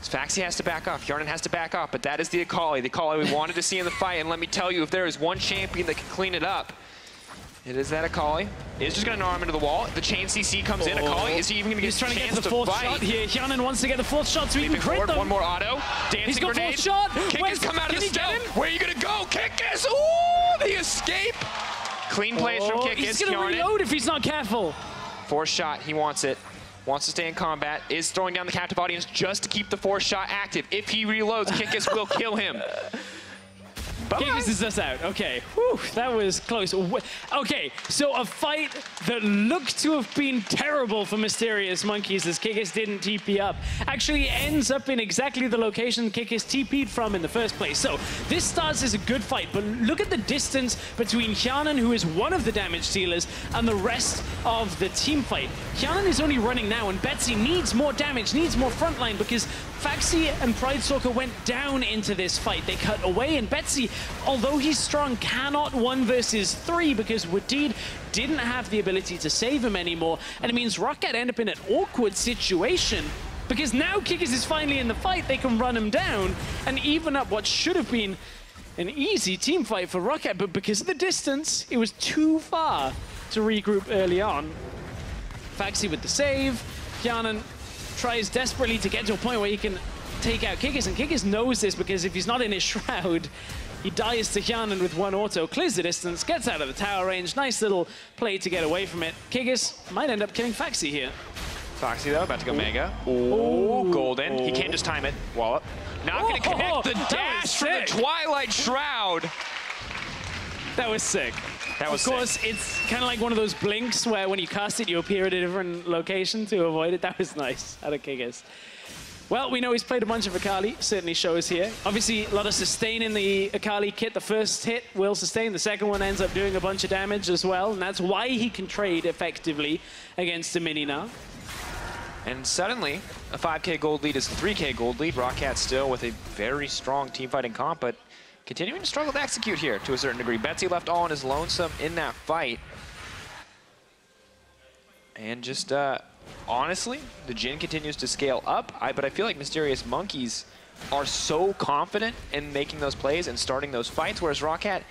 Phaxi has to back off. Hjarnan has to back off, but that is the Akali we wanted to see in the fight. And let me tell you, if there is one champion that can clean it up, it is that Akali. Is just going to Gnar him into the wall. The chain CC comes in. Akali, is he even going to get a chance to fight? He's trying to get the fourth shot here. Hjarnan wants to get the fourth shot so he can crit them. One more auto. Dancing grenade. He's got fourth shot. Kikis come out of the stealth. Where are you going to go? Kikis! Ooh, the escape. Clean plays from Kikis. He's going to reload if he's not careful. Fourth shot. He wants it. Wants to stay in combat, is throwing down the captive audience just to keep the fourth shot active. If he reloads, Kikis will kill him. Kikis is just out. Okay. Whew, that was close. Okay, so a fight that looked to have been terrible for Mysterious Monkeys as Kikis didn't TP up actually ends up in exactly the location Kikis TP'd from in the first place. So this starts as a good fight, but look at the distance between Hjarnan, who is one of the damage dealers, and the rest of the team fight. Hjarnan is only running now, and Betsy needs more damage, needs more frontline, because Phaxi and Pridestalker went down into this fight. They cut away, and Betsy, although he's strong, cannot 1 versus 3 because Wadid didn't have the ability to save him anymore. And it means ROCCAT end up in an awkward situation because now Kikis is finally in the fight. They can run him down and even up what should have been an easy team fight for ROCCAT, but because of the distance, it was too far to regroup early on. Phaxi with the save. Hjarnan tries desperately to get to a point where he can take out Kikis, and Kikis knows this because if he's not in his shroud, he dies to Hjarnan with 1 auto, clears the distance, gets out of the tower range. Nice little play to get away from it. Kikis might end up killing Phaxi here. Phaxi though, about to go mega. Ooh, golden. He can't just time it. Wallop. Not going to connect the dash from the Twilight Shroud. That was sick. That was Of course, it's kind of like one of those blinks where when you cast it, you appear at a different location to avoid it. That was nice out of Kikis. Well, we know he's played a bunch of Akali, certainly shows here. Obviously, a lot of sustain in the Akali kit. The first hit will sustain, the second one ends up doing a bunch of damage as well, and that's why he can trade effectively against a mini now. And suddenly, a 5K gold lead is a 3K gold lead. ROCCAT still with a very strong teamfighting comp, but continuing to struggle to execute here to a certain degree. Betsy left all on his lonesome in that fight. And just, honestly, the Jhin continues to scale up, but I feel like Mysterious Monkeys are so confident in making those plays and starting those fights, whereas ROCCAT,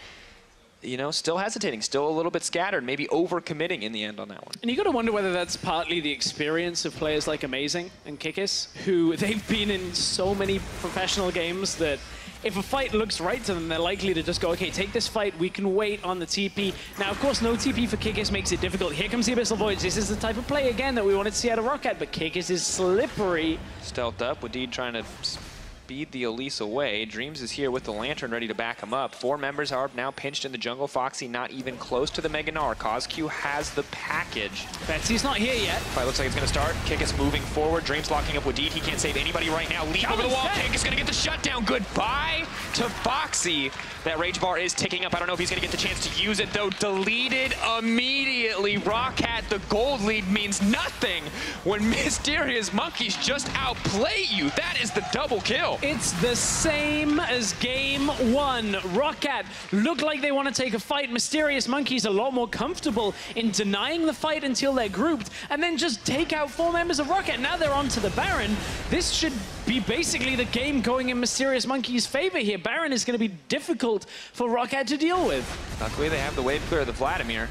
you know, still hesitating, still a little bit scattered, maybe over-committing in the end on that one. And you got to wonder whether that's partly the experience of players like Amazing and Kikis, who they've been in so many professional games that if a fight looks right to them, they're likely to just go, okay, take this fight, we can wait on the TP. Now, of course, no TP for Kikis makes it difficult. Here comes the Abyssal Voyage. This is the type of play, again, that we wanted to see out of ROCCAT, but Kikis is slippery. Stealthed up, Wadid trying to speed the Elise away. Dreams is here with the Lantern ready to back him up. 4 members are now pinched in the jungle. Phaxi not even close to the Mega Gnar. CozQ has the package. Betsy's not here yet. Fight looks like it's going to start. Kikis moving forward. Dreams locking up Wadid. He can't save anybody right now. Leap over the wall. Kikis going to get the shutdown. Goodbye to Phaxi. That rage bar is ticking up. I don't know if he's going to get the chance to use it, though. Deleted immediately. ROCCAT, the gold lead means nothing when Mysterious Monkeys just outplay you. That is the double kill. It's the same as game 1. ROCCAT look like they want to take a fight. Mysterious Monkeys a lot more comfortable in denying the fight until they're grouped and then just take out 4 members of ROCCAT. Now they're on to the Baron. This should be basically the game going in Mysterious Monkeys' favor here. Baron is going to be difficult for ROCCAT to deal with. Luckily they have the wave clear of the Vladimir.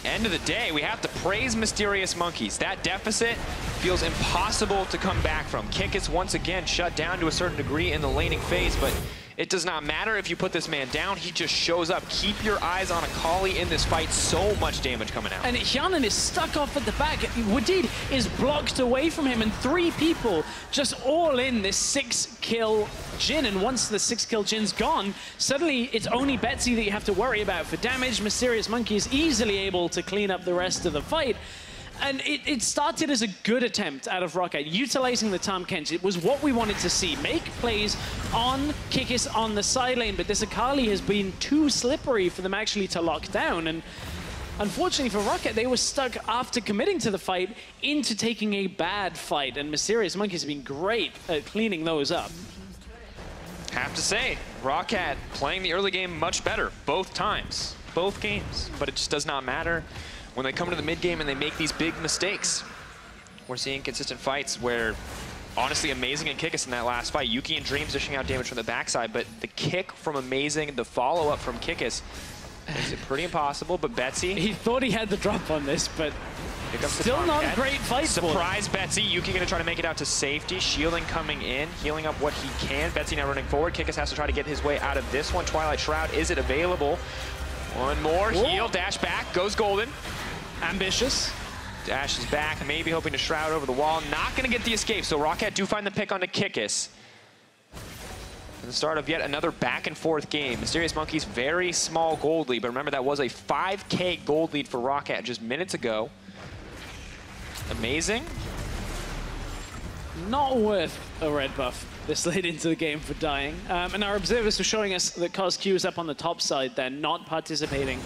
End of the day, we have to praise Mysterious Monkeys. That deficit feels impossible to come back from. Kikis once again shut down to a certain degree in the laning phase, but It does not matter if you put this man down, he just shows up. Keep your eyes on Akali in this fight. So much damage coming out. And Hjarnan is stuck off at the back. Wadid is blocked away from him, and 3 people just all in this 6-kill Jhin. And once the 6-kill Jin's gone, suddenly it's only Betsy that you have to worry about for damage. Mysterious Monkey is easily able to clean up the rest of the fight. And it started as a good attempt out of ROCCAT, utilizing the Tahm Kench. It was what we wanted to see. Make plays on Kikis on the side lane, but this Akali has been too slippery for them actually to lock down. And unfortunately for ROCCAT, they were stuck after committing to the fight into taking a bad fight. And Mysterious Monkeys have been great at cleaning those up. Have to say, ROCCAT playing the early game much better, both times, both games. But it just does not matter when they come to the mid game and they make these big mistakes. We're seeing consistent fights where, honestly, Amazing and Kikis in that last fight. Yuki and Dreams dishing out damage from the backside, but the kick from Amazing, the follow-up from Kikis, makes it pretty impossible. But Betsy, he thought he had the drop on this, but still not a great fight. Surprise Betsy. Yuki gonna try to make it out to safety. Shielding coming in, healing up what he can. Betsy now running forward. Kikis has to try to get his way out of this one. Twilight Shroud, is it available? One more, heal, dash back, goes golden. Ambitious. Dash is back, maybe hoping to shroud over the wall. Not gonna get the escape, so ROCCAT do find the pick onto Kikis. And the start of yet another back and forth game. Mysterious Monkeys, very small gold lead, but remember that was a 5K gold lead for ROCCAT just minutes ago. Amazing. Not worth a red buff this late into the game for dying. And our observers were showing us that CozQ is up on the top side there, not participating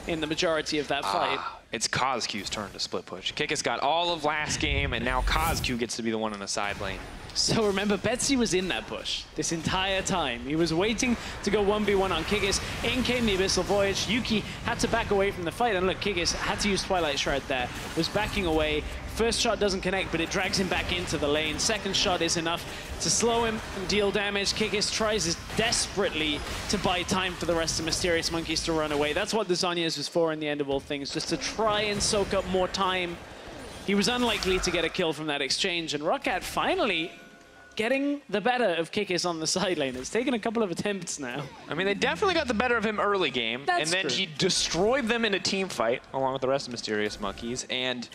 in the majority of that fight. It's CozQ's turn to split push. Kikis got all of last game, and now CozQ gets to be the one in the side lane. So remember, Betsy was in that push this entire time. He was waiting to go 1v1 on Kikis. In came the Abyssal Voyage. Yuki had to back away from the fight. And look, Kikis had to use Twilight Shroud there. Was backing away. First shot doesn't connect, but it drags him back into the lane. Second shot is enough to slow him and deal damage. Kikis tries desperately to buy time for the rest of Mysterious Monkeys to run away. That's what the Zhonya's was for in the end of all things, just to try and soak up more time. He was unlikely to get a kill from that exchange, and ROCCAT finally getting the better of Kikis on the side lane. It's taken a couple of attempts now. I mean, they definitely got the better of him early game, and then true. He destroyed them in a team fight, along with the rest of Mysterious Monkeys, and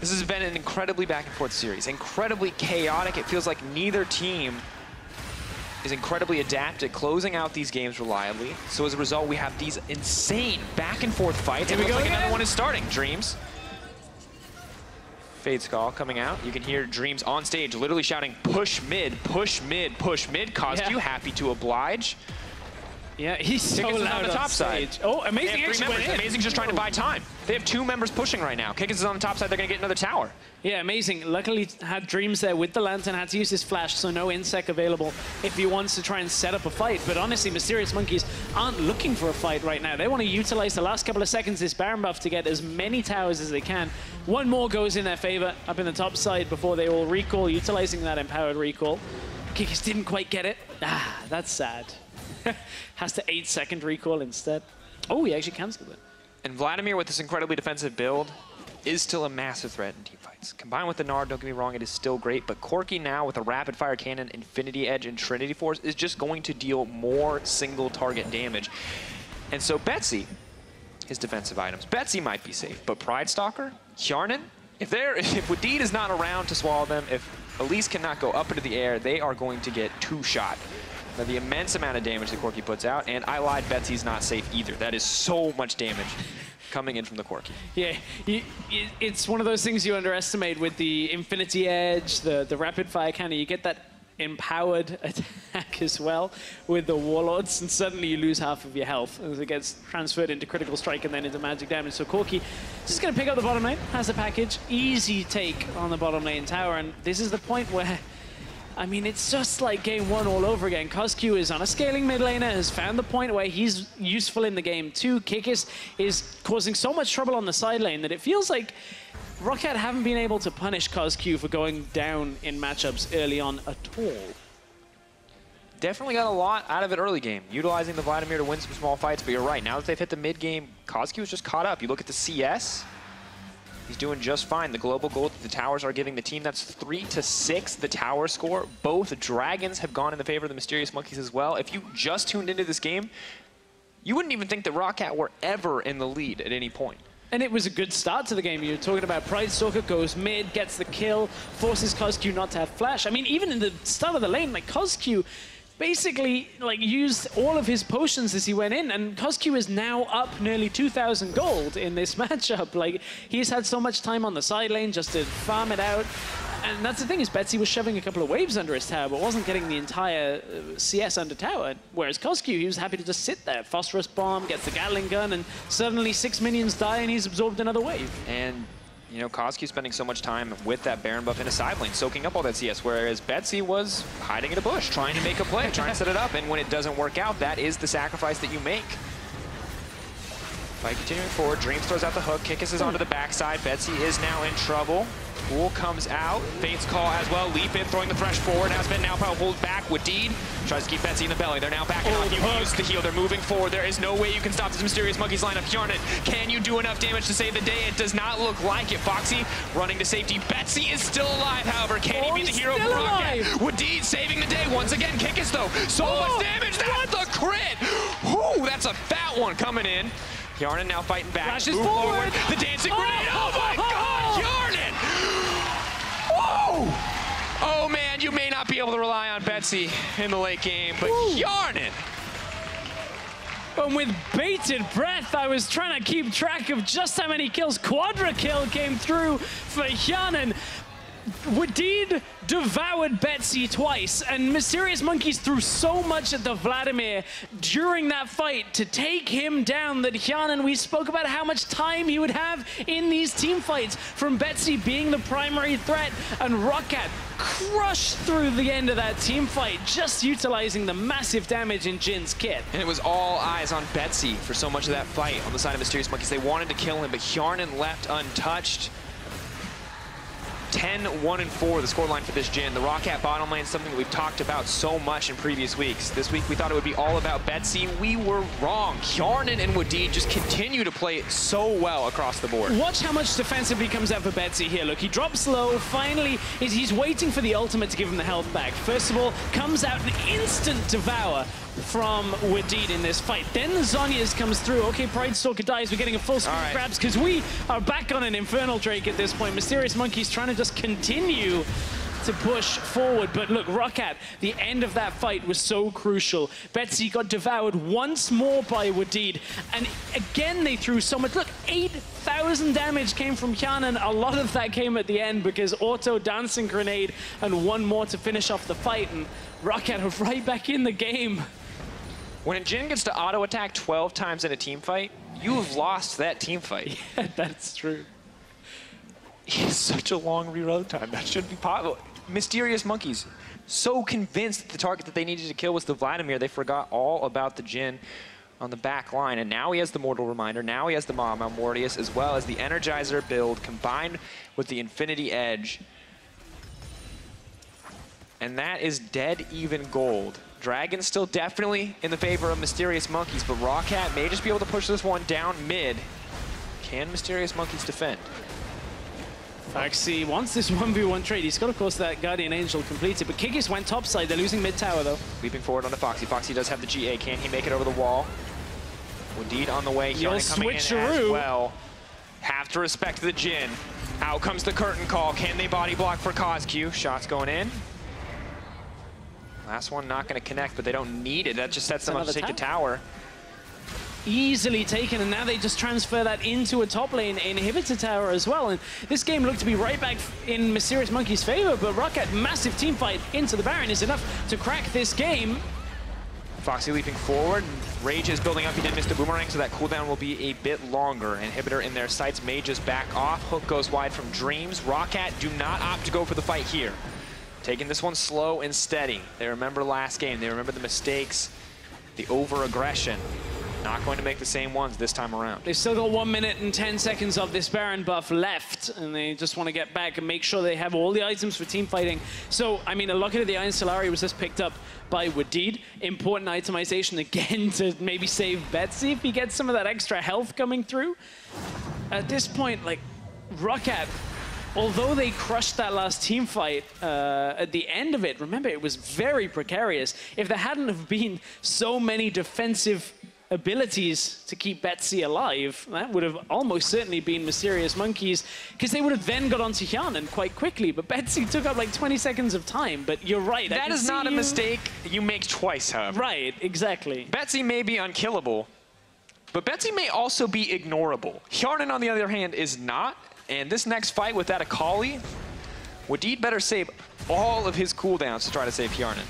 this has been an incredibly back-and-forth series, incredibly chaotic. It feels like neither team is incredibly adept at closing out these games reliably. So as a result, we have these insane back-and-forth fights. It looks like another one is starting. Dreams. Fade Skull coming out. You can hear Dreams on stage literally shouting, push mid, push mid, push mid. CozQ happy to oblige. Yeah, he's so loud on the top side. Oh, Amazing actually went in. Amazing's just trying to buy time. They have 2 members pushing right now. Kikis is on the top side. They're going to get another tower. Yeah, Amazing. Luckily had Dreams there with the Lantern. Had to use his flash, so no insec available if he wants to try and set up a fight. But honestly, Mysterious Monkeys aren't looking for a fight right now. They want to utilize the last couple of seconds this Baron buff to get as many towers as they can. One more goes in their favor up in the top side before they all recall, utilizing that empowered recall. Kikis didn't quite get it. Ah, that's sad. Has to 8-second recall instead. Oh, he actually cancelled it. And Vladimir, with this incredibly defensive build, is still a massive threat in teamfights. Combined with the Gnar, don't get me wrong, it is still great, but Corki now with a rapid-fire cannon, Infinity Edge, and Trinity Force is just going to deal more single-target damage. And so Betsy, his defensive items, Betsy might be safe, but Pridestalker, Hjarnan, if Wadid is not around to swallow them, if Elise cannot go up into the air, they are going to get 2-shot. Now, the immense amount of damage that Corki puts out, and I lied, Betsy's not safe either. That is so much damage coming in from the Corki. Yeah, it's one of those things you underestimate with the Infinity Edge, the rapid fire cannon. You get that empowered attack as well with the Warlords, and suddenly you lose half of your health as it gets transferred into critical strike and then into magic damage. So Corki just going to pick up the bottom lane, has the package, easy take on the bottom lane tower, and this is the point where, I mean, it's just like game 1 all over again. CozQ is on a scaling mid laner, has found the point where he's useful in the game too. Kikis is causing so much trouble on the side lane that it feels like ROCCAT haven't been able to punish CozQ for going down in matchups early on at all. Definitely got a lot out of it early game, utilizing the Vladimir to win some small fights, but you're right. Now that they've hit the mid game, CozQ is just caught up. You look at the CS, He's doing just fine. The global gold that the towers are giving the team, that's 3-6, the tower score. Both dragons have gone in the favor of the Mysterious Monkeys as well. If you just tuned into this game, you wouldn't even think that ROCCAT were ever in the lead at any point. And it was a good start to the game. You're talking about Pridestalker goes mid, gets the kill, forces CozQ not to have flash. I mean, even in the start of the lane, like CozQ basically like used all of his potions as he went in, and CozQ is now up nearly 2,000 gold in this matchup. Like, he's had so much time on the side lane just to farm it out. And that's the thing, is Betsy was shoving a couple of waves under his tower, but wasn't getting the entire CS under tower. Whereas CozQ, he was happy to just sit there. Phosphorus bomb, gets the Gatling gun, and suddenly 6 minions die and he's absorbed another wave. And you know, CozQ spending so much time with that Baron buff in a side lane, soaking up all that CS, whereas Betsy was hiding in a bush, trying to make a play, trying to set it up, and when it doesn't work out, that is the sacrifice that you make. Fight continuing forward, Dreams throws out the hook, Kikis is onto the backside, Betsy is now in trouble. Pool comes out, Fate's call as well, leap in, throwing the Thresh forward, has been now pulled back. Wadid tries to keep Betsy in the belly, they're now backing on, you use the heal, they're moving forward, there is no way you can stop this Mysterious Monkeys lineup. Hjarnan, can you do enough damage to save the day? It does not look like it. Phaxi running to safety, Betsy is still alive, however, can he be the hero for ROCCAT? Wadid saving the day once again, Kikis though, so much damage, that's the crit! Whew, that's a fat one coming in. Hjarnan now fighting back. Flashes forward. The dancing grenade. Oh my God, Hjarnan! Whoa! Oh man, you may not be able to rely on Betsy in the late game, but Hjarnan! And with bated breath, I was trying to keep track of just how many kills. Quadra kill came through for Hjarnan. Wadid devoured Betsy twice, and Mysterious Monkeys threw so much at the Vladimir during that fight to take him down that Hjarnan, we spoke about how much time he would have in these team fights from Betsy being the primary threat, and ROCCAT crushed through the end of that team fight, just utilizing the massive damage in Jhin's kit. And it was all eyes on Betsy for so much of that fight on the side of Mysterious Monkeys. They wanted to kill him, but Hjarnan left untouched. 10-1-4 the scoreline for this Jhin. The ROCCAT bottom lane is something that we've talked about so much in previous weeks. This week we thought it would be all about Betsy. We were wrong. Hjarnan and Wadid just continue to play so well across the board. Watch how much defensively comes out for Betsy here. Look, he drops low. Finally, he's waiting for the ultimate to give him the health back. First of all, comes out an instant devour from Wadid in this fight. Then the Zhonya's comes through. Okay, Pridestalker dies. We're getting a full screen grabs because we are back on an Infernal Drake at this point. Mysterious Monkeys trying to just continue to push forward. But look, ROCCAT, the end of that fight was so crucial. Betsy got devoured once more by Wadid. And again, they threw so much. Look, 8,000 damage came from Hjarnan. A lot of that came at the end because auto dancing grenade and one more to finish off the fight. And ROCCAT are right back in the game. When a Jhin gets to auto-attack 12 times in a team fight, you have lost that team fight. Yeah, that's true. He has such a long reload time. That shouldn't be possible. Mysterious Monkeys, so convinced that the target that they needed to kill was the Vladimir, they forgot all about the Jhin on the back line. And now he has the Mortal Reminder. Now he has the Mom Mortius, as well as the Energizer build combined with the Infinity Edge. And that is dead even gold. Dragon's still definitely in the favor of Mysterious Monkeys, but ROCCAT may just be able to push this one down mid. Can Mysterious Monkeys defend? Phaxi wants this 1v1 trade. He's got, of course, that Guardian Angel completed, but Kikis went topside. They're losing mid tower, though. Leaping forward onto Phaxi. Phaxi does have the GA. Can he make it over the wall? Wadid on the way. Hjarnan coming in as well. Have to respect the Jhin. Out comes the curtain call. Can they body block for CozQ? Shots going in. Last one not going to connect, but they don't need it. That just sets them up to take the tower. Easily taken, and now they just transfer that into a top lane inhibitor tower as well. And this game looked to be right back in Mysterious Monkeys' favor, but ROCCAT, massive team fight into the Baron is enough to crack this game. Phaxi leaping forward. Rage is building up. He did miss the boomerang, so that cooldown will be a bit longer. Inhibitor in their sights. Mage is back off. Hook goes wide from Dreams. ROCCAT do not opt to go for the fight here. Taking this one slow and steady. They remember last game. They remember the mistakes, the over-aggression. Not going to make the same ones this time around. They've still got 1 minute and 10 seconds of this Baron buff left, and they just want to get back and make sure they have all the items for team fighting. So, I mean, a locket of the Iron Solari was just picked up by Wadid. Important itemization again to maybe save Betsy if he gets some of that extra health coming through. At this point, like, ROCCAT, although they crushed that last team fight at the end of it, remember, it was very precarious. If there hadn't have been so many defensive abilities to keep Betsy alive, that would have almost certainly been Mysterious Monkeys, because they would have then got onto Hjarnan quite quickly. But Betsy took up like 20 seconds of time. But you're right. That is not a mistake you make twice, however. Right, exactly. Betsy may be unkillable, but Betsy may also be ignorable. Hjarnan, on the other hand, is not. And this next fight with that Akali, Wadid better save all of his cooldowns to try to save Hjarnan.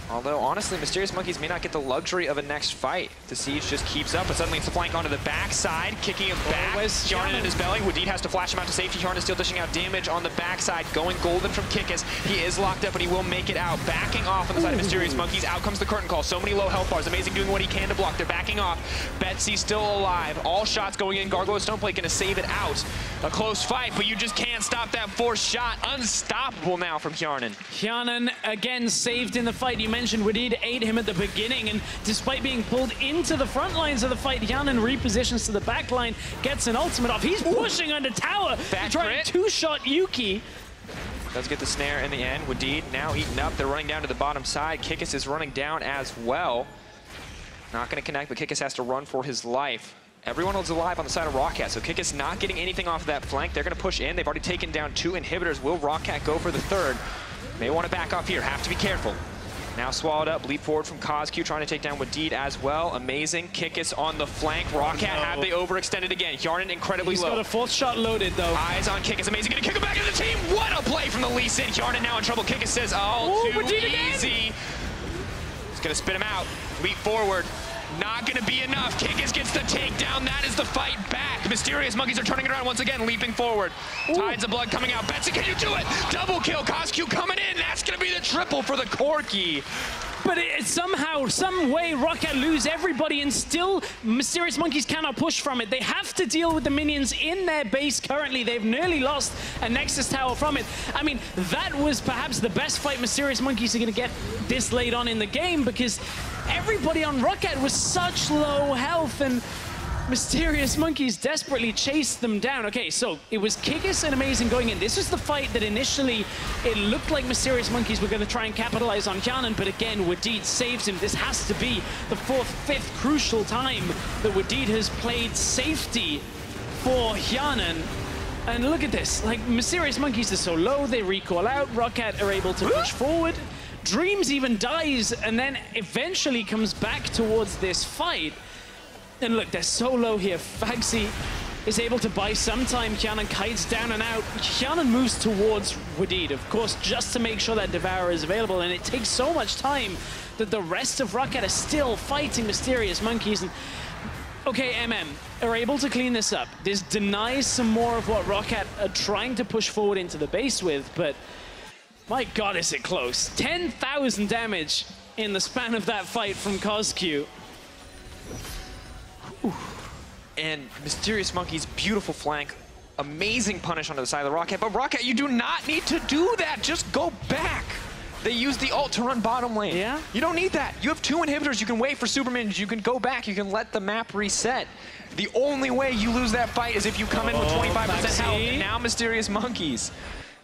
Although, honestly, Mysterious Monkeys may not get the luxury of a next fight. The siege just keeps up, but suddenly it's a flank onto the backside, kicking him back. Hjarnan in his belly. Wadid has to flash him out to safety. Hjarnan still dishing out damage on the backside, going golden from Kikis. He is locked up, but he will make it out. Backing off on the side of Mysterious Monkeys. Out comes the curtain call. So many low health bars. Amazing doing what he can to block. They're backing off. Betsy still alive. All shots going in. Gargoyle Stoneplate gonna save it out. A close fight, but you just can't stop that fourth shot. Unstoppable now from Hjarnan. Hjarnan, again, saved in the fight. You mentioned Wadid ate him at the beginning, and despite being pulled into the front lines of the fight, Hjarnan repositions to the back line, gets an ultimate off. He's pushing under tower to try and two-shot Yuki. Does get the snare in the end. Wadid now eaten up. They're running down to the bottom side. Kikis is running down as well. Not going to connect, but Kikis has to run for his life. Everyone is alive on the side of ROCCAT, so Kikis not getting anything off of that flank. They're going to push in. They've already taken down 2 inhibitors. Will ROCCAT go for the third? May want to back off here. Have to be careful. Now swallowed up, leap forward from CozQ, trying to take down Wadid as well. Amazing. Kikis on the flank. ROCCAT have they overextended again. Hjarnan incredibly low. He's got a fourth shot loaded, though. Eyes on Kikis. Amazing. Gonna kick him back into the team. What a play from the Elise in. Hjarnan now in trouble. Kikis says, oh, too easy. He's gonna spit him out. Leap forward. Not gonna be enough. Kikis gets the takedown. That is the fight back. Mysterious Monkeys are turning it around once again, leaping forward. Tides of blood coming out. Betsy, can you do it? Double kill. CozQ coming in. That's gonna be the triple for the Corki. But somehow, some way, ROCCAT lose everybody, and still Mysterious Monkeys cannot push from it. They have to deal with the minions in their base currently. They've nearly lost a Nexus Tower from it. I mean, that was perhaps the best fight Mysterious Monkeys are going to get this late on in the game, because everybody on ROCCAT was such low health, and Mysterious Monkeys desperately chased them down. Okay, so it was Kikis and Amazing going in. This was the fight that initially it looked like Mysterious Monkeys were going to try and capitalize on Hjarnan, but again, Wadid saves him. This has to be the 4th, 5th crucial time that Wadid has played safety for Hjarnan. And look at this, like, Mysterious Monkeys are so low, they recall out, ROCCAT are able to push forward. Dreams even dies and then eventually comes back towards this fight. And look, they're so low here. Phaxi is able to buy some time. Hjarnan kites down and out. Hjarnan moves towards Wadid, of course, just to make sure that Devourer is available. And it takes so much time that the rest of ROCCAT are still fighting Mysterious Monkeys. And okay, MM are able to clean this up. This denies some more of what ROCCAT are trying to push forward into the base with, but my God, is it close. 10,000 damage in the span of that fight from CozQ. And Mysterious Monkeys, beautiful flank. Amazing punish onto the side of the ROCCAT. But ROCCAT, you do not need to do that. Just go back. They used the ult to run bottom lane. Yeah? You don't need that. You have 2 inhibitors. You can wait for Superminions. You can go back. You can let the map reset. The only way you lose that fight is if you come in with 25% health. And now Mysterious Monkeys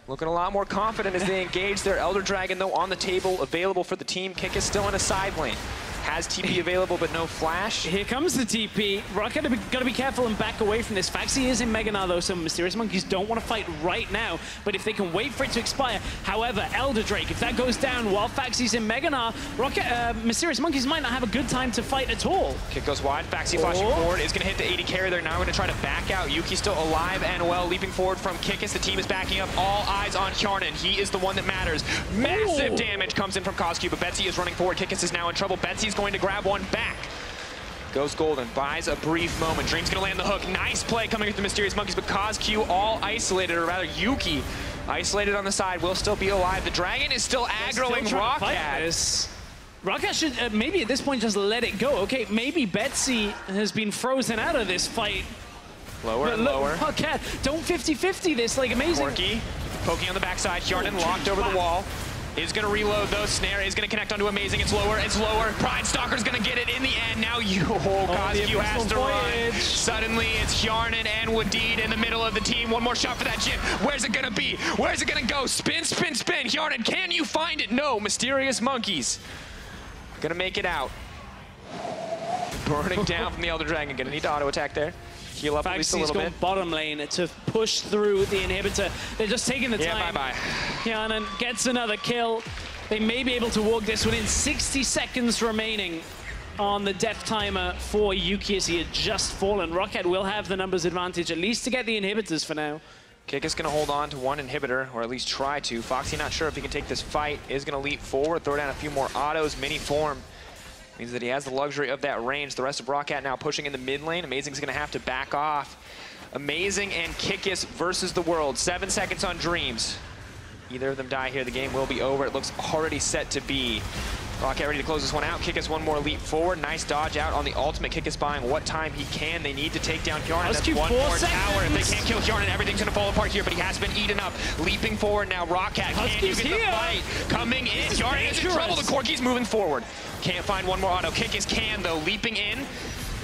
looking a lot more confident as they engage their Elder Dragon, though, on the table, available for the team. Kick is still in a side lane. Has TP available, but no flash. Here comes the TP. ROCCAT got to be careful and back away from this. Phaxi is in Mega Gnar, though, so Mysterious Monkeys don't want to fight right now. But if they can wait for it to expire. However, Elder Drake, if that goes down while Phaxi's in Mega Gnar, Mysterious Monkeys might not have a good time to fight at all. Kick goes wide. Phaxi flashing forward is going to hit the AD carry. They're now going to try to back out. Yuki's still alive and well, leaping forward from Kikis. The team is backing up. All eyes on Hjarnan. He is the one that matters. Massive damage comes in from CozQ, but Betsy is running forward. Kikis is now in trouble. Betsy's going to grab one back. Goes golden, buys a brief moment. Dream's gonna land the hook. Nice play coming with the Mysterious Monkeys, but CozQ all isolated, or rather Yuki isolated on the side, will still be alive. The dragon is still aggroing ROCCAT. ROCCAT should maybe at this point just let it go. Okay, maybe Betsy has been frozen out of this fight. Lower and lower. ROCCAT, don't 50-50 this, like, amazing. Corki poking on the backside. Hjarnan locked over the wall. is going to reload though. Snare is going to connect onto Amazing. It's lower. It's lower. Pridestalker's going to get it in the end. Now CozQ has to run. Suddenly it's Hjarnan and Wadid in the middle of the team. One more shot for that Jhin. Where's it going to be? Where's it going to go? Spin, spin, spin. Hjarnan, can you find it? No. Mysterious Monkeys going to make it out. Burning down from the Elder Dragon. Going to need to auto attack there. Heal up at least a little bit. Bottom lane to push through the inhibitor. They're just taking the time. Yeah, bye-bye. Hjarnan gets another kill. They may be able to walk this within 60 seconds remaining on the death timer for Yuki as he had just fallen. ROCCAT will have the numbers advantage, at least to get the inhibitors for now. Kikis going to hold on to one inhibitor, or at least try to. Phaxi not sure if he can take this fight. Is going to leap forward, throw down a few more autos, mini form. Means that he has the luxury of that range. The rest of ROCCAT now pushing in the mid lane. Amazing's going to have to back off. Amazing and Kikis versus the world. 7 seconds on Dreams. Either of them die here, the game will be over. It looks already set to be. ROCCAT ready to close this one out. Kikis one more leap forward. Nice dodge out on the ultimate. Kikis buying what time he can. They need to take down Hjarnan. That's one more tower. If they can't kill Hjarnan, everything's going to fall apart here, but he has been eaten up. Leaping forward now. ROCCAT, can you get the fight? Coming in. Hjarnan is in trouble. The Corki's moving forward. Can't find one more auto. Kikis can, though. Leaping in.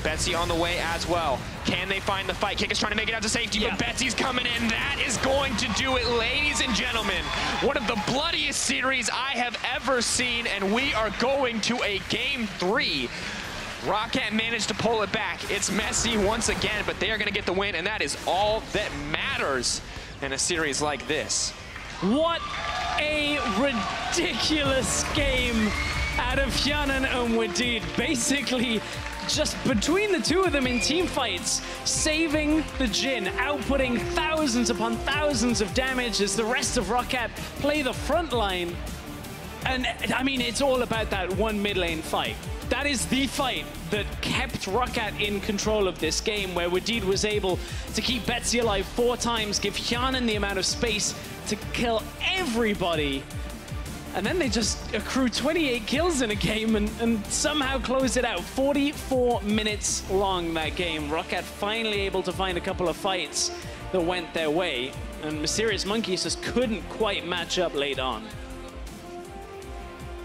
Betsy on the way as well. Can they find the fight? Kikis trying to make it out to safety, but Betsy's coming in. That is going to do it, ladies and gentlemen. One of the bloodiest series I have ever seen, and we are going to a Game 3. ROCCAT managed to pull it back. It's messy once again, but they are going to get the win, and that is all that matters in a series like this. What a ridiculous game out of Hjarnan and Wadid. Basically, just between the two of them in team fights, saving the Jhin, outputting thousands upon thousands of damage as the rest of ROCCAT play the front line. And I mean, it's all about that one mid lane fight. That is the fight that kept ROCCAT in control of this game, where Wadid was able to keep Betsy alive 4 times, give Hjarnan the amount of space to kill everybody. And then they just accrue 28 kills in a game and somehow close it out. 44 minutes long, that game. ROCCAT finally able to find a couple of fights that went their way. And Mysterious Monkeys just couldn't quite match up late on.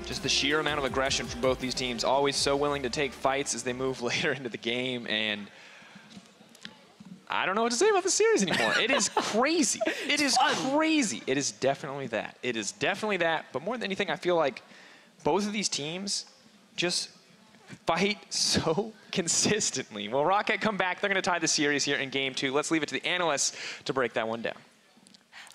Just the sheer amount of aggression from both these teams. Always so willing to take fights as they move later into the game. And I don't know what to say about the series anymore. It is crazy. It is crazy. It is definitely that. It is definitely that. But more than anything, I feel like both of these teams just fight so consistently. Will ROCCAT come back? They're going to tie the series here in Game 2. Let's leave it to the analysts to break that one down.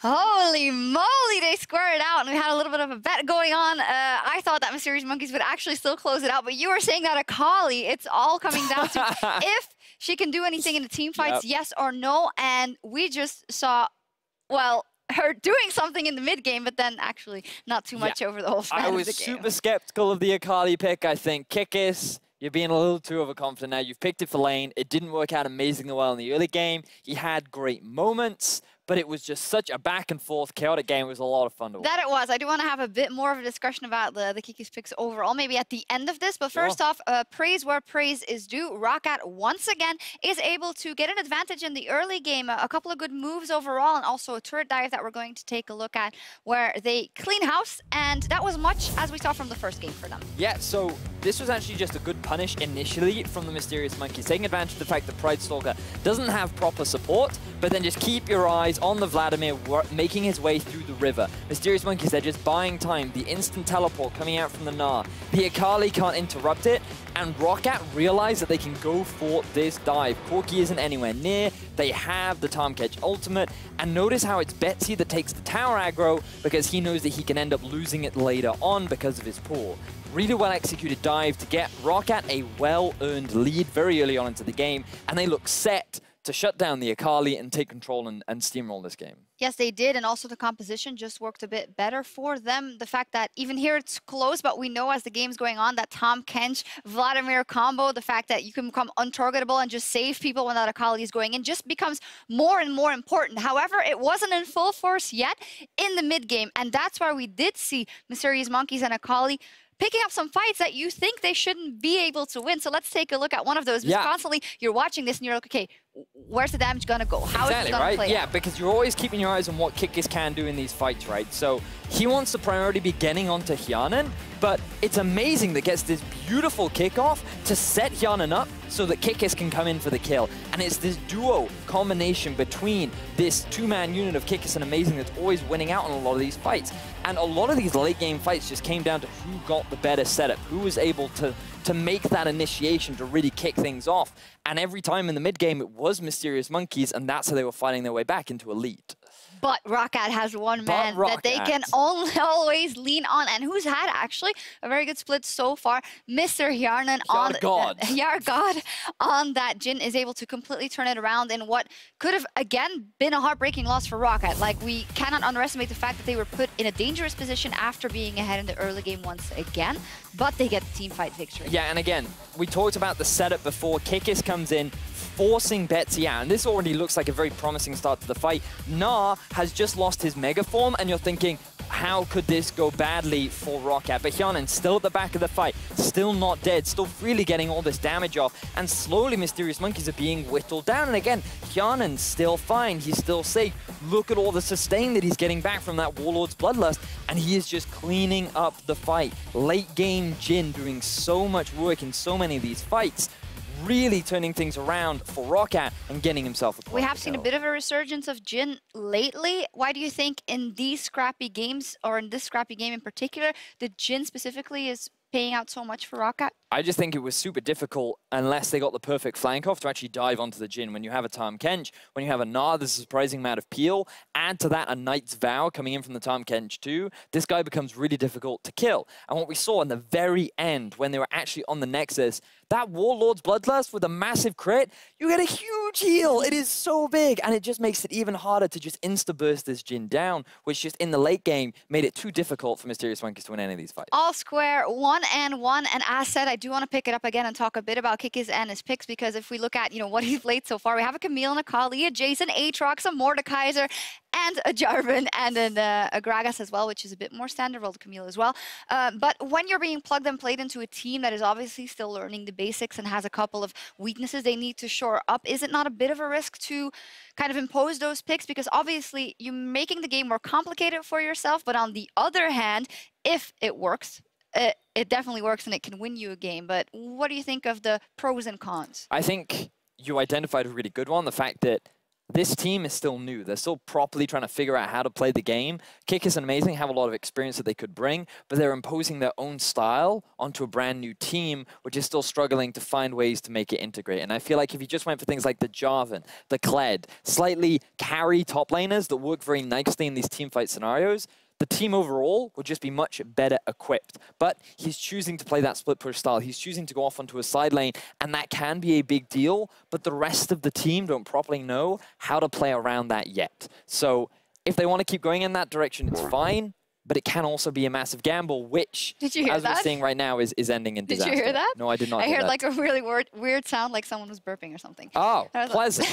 Holy moly, they squared it out, and we had a little bit of a bet going on. I thought that Mysterious Monkeys would actually still close it out, but you were saying that Akali, it's all coming down to if she can do anything in the team fights, yes or no, and we just saw, well, her doing something in the mid game, but then actually not too much over the whole span of the game. I was super skeptical of the Akali pick. I think Kikis, you're being a little too overconfident now. You've picked it for lane. It didn't work out amazingly well in the early game. He had great moments, but it was just such a back and forth chaotic game. It was a lot of fun to watch. That it was. I do want to have a bit more of a discussion about the Kikis picks overall, maybe at the end of this. But first off, praise where praise is due. ROCCAT once again is able to get an advantage in the early game. A couple of good moves overall, and also a turret dive that we're going to take a look at where they clean house. And that was much as we saw from the first game for them. Yeah, so this was actually just a good punish initially from the Mysterious Monkeys, taking advantage of the fact that Pridestalker doesn't have proper support, but then just keep your eyes on the Vladimir making his way through the river. Mysterious Monkeys, they're just buying time. The instant teleport coming out from the Gnar. The Akali can't interrupt it, and ROCCAT realize that they can go for this dive. Corki isn't anywhere near. They have the Tahm Kench ultimate, and notice how it's Betsy that takes the tower aggro because he knows that he can end up losing it later on because of his pull. Really well executed dive to get ROCCAT a well-earned lead very early on into the game, and they look set to shut down the Akali and take control and steamroll this game. Yes, they did, and also the composition just worked a bit better for them. The fact that even here it's close, but we know as the game's going on that Tahm Kench, Vladimir combo, the fact that you can become untargetable and just save people when that Akali is going in just becomes more and more important. However, it wasn't in full force yet in the mid game, and that's why we did see Mysterious Monkeys and Akali picking up some fights that you think they shouldn't be able to win. So let's take a look at one of those. Because constantly you're watching this and you're like, okay, where's the damage gonna go? How is it gonna play? Yeah, because you're always keeping your eyes on what Kikis can do in these fights, right? So he wants the priority be getting onto Hjarnan, but it's amazing that gets this beautiful kickoff to set Hjarnan up so that Kikis can come in for the kill. And it's this duo combination between this two-man unit of Kikis and Amazing that's always winning out on a lot of these fights. And a lot of these late-game fights just came down to who got the better setup, who was able to make that initiation to really kick things off. And every time in the mid-game, it was Mysterious Monkeys, and that's how they were fighting their way back into Elite. But ROCCAT has one man that they can always lean on, and who's had actually a very good split so far. Mr. Hjarnan on Hjarnan on that Jhin is able to completely turn it around in what could have again been a heartbreaking loss for ROCCAT. Like, we cannot underestimate the fact that they were put in a dangerous position after being ahead in the early game once again, but they get the team fight victory. Yeah, and again, we talked about the setup before. Kikis comes in, forcing Betsy out, and this already looks like a very promising start to the fight. Gnar has just lost his Mega Form, and you're thinking, how could this go badly for ROCCAT? But Hjarnan still at the back of the fight, still not dead, still freely getting all this damage off, and slowly Mysterious Monkeys are being whittled down. And again, Hjarnan's still fine, he's still safe. Look at all the sustain that he's getting back from that Warlord's Bloodlust, and he is just cleaning up the fight. Late game Jhin doing so much work in so many of these fights, really turning things around for ROCCAT and getting himself a point. We have seen a bit of a resurgence of Jhin lately. Why do you think in these scrappy games, or in this scrappy game in particular, that Jhin specifically is paying out so much for ROCCAT? I just think it was super difficult unless they got the perfect flank off to actually dive onto the Jhin. When you have a Tahm Kench, when you have a Gnar, there's a surprising amount of peel. Add to that a Knight's Vow coming in from the Tahm Kench too. This guy becomes really difficult to kill. And what we saw in the very end, when they were actually on the Nexus, that Warlord's Bloodlust with a massive crit, you get a huge heal. It is so big, and it just makes it even harder to just insta-burst this Jhin down, which just in the late game made it too difficult for Mysterious Monkeys to win any of these fights. All square, 1-1, and as said, I do want to pick it up again and talk a bit about Kikis and his picks, because if we look at, what he's played so far, we have a Camille and Akali, a Jason, Aatrox, a Mordekaiser, and a Jarvan, and then a Gragas as well, which is a bit more standard role to Camille as well. But when you're being plugged and played into a team that is obviously still learning the basics and has a couple of weaknesses they need to shore up, is it not a bit of a risk to kind of impose those picks? Because obviously you're making the game more complicated for yourself, but on the other hand, if it works, it definitely works and it can win you a game. But what do you think of the pros and cons? I think you identified a really good one, the fact that this team is still new. They're still properly trying to figure out how to play the game. Kikis and Amazing have a lot of experience that they could bring, but they're imposing their own style onto a brand new team, which is still struggling to find ways to make it integrate. And I feel like if you just went for things like the Jarvan, the Kled, slightly carry top laners that work very nicely in these teamfight scenarios, the team overall would just be much better equipped. But he's choosing to play that split push style. He's choosing to go off onto a side lane, and that can be a big deal, but the rest of the team don't properly know how to play around that yet. So if they want to keep going in that direction, it's fine, but it can also be a massive gamble, which, as we're seeing right now, is ending in disaster. Did you hear that? No, I did not I hear heard that. like a really weird sound, like someone was burping or something. Oh, pleasant.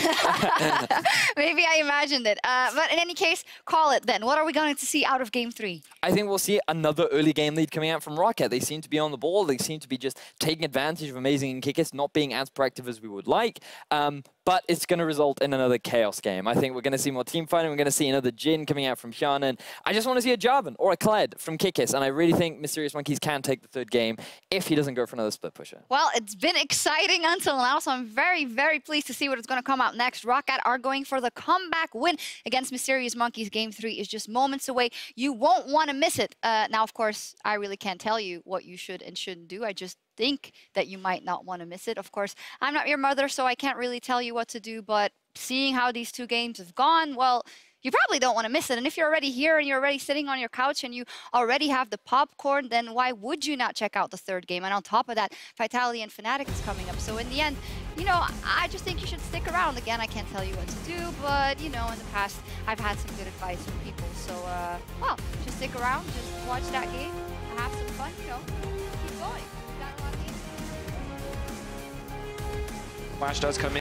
Maybe I imagined it. But in any case, call it then. What are we going to see out of Game 3? I think we'll see another early game lead coming out from ROCCAT. They seem to be on the ball. They seem to be just taking advantage of Amazing and Kikis not being as proactive as we would like. But it's going to result in another chaos game. I think we're going to see more team fighting. We're going to see another Jhin coming out from Hjarnan. I just want to see a Jarvan or a Kled from Kikis, and I really think Mysterious Monkeys can take the third game if he doesn't go for another split pusher. Well, it's been exciting until now, so I'm very, very pleased to see what is going to come out next. ROCCAT are going for the comeback win against Mysterious Monkeys. Game 3 is just moments away. You won't want to miss it. Now, of course, I really can't tell you what you should and shouldn't do. I just think that you might not want to miss it. Of course, I'm not your mother, so I can't really tell you what to do, but seeing how these two games have gone, well, you probably don't want to miss it. And if you're already here and you're already sitting on your couch and you already have the popcorn, then why would you not check out the third game? And on top of that, Vitality and Fnatic is coming up. So in the end, I just think you should stick around. Again, I can't tell you what to do, but, in the past, I've had some good advice from people. So, well, just stick around, just watch that game, have some fun, keep going. Flash does come in.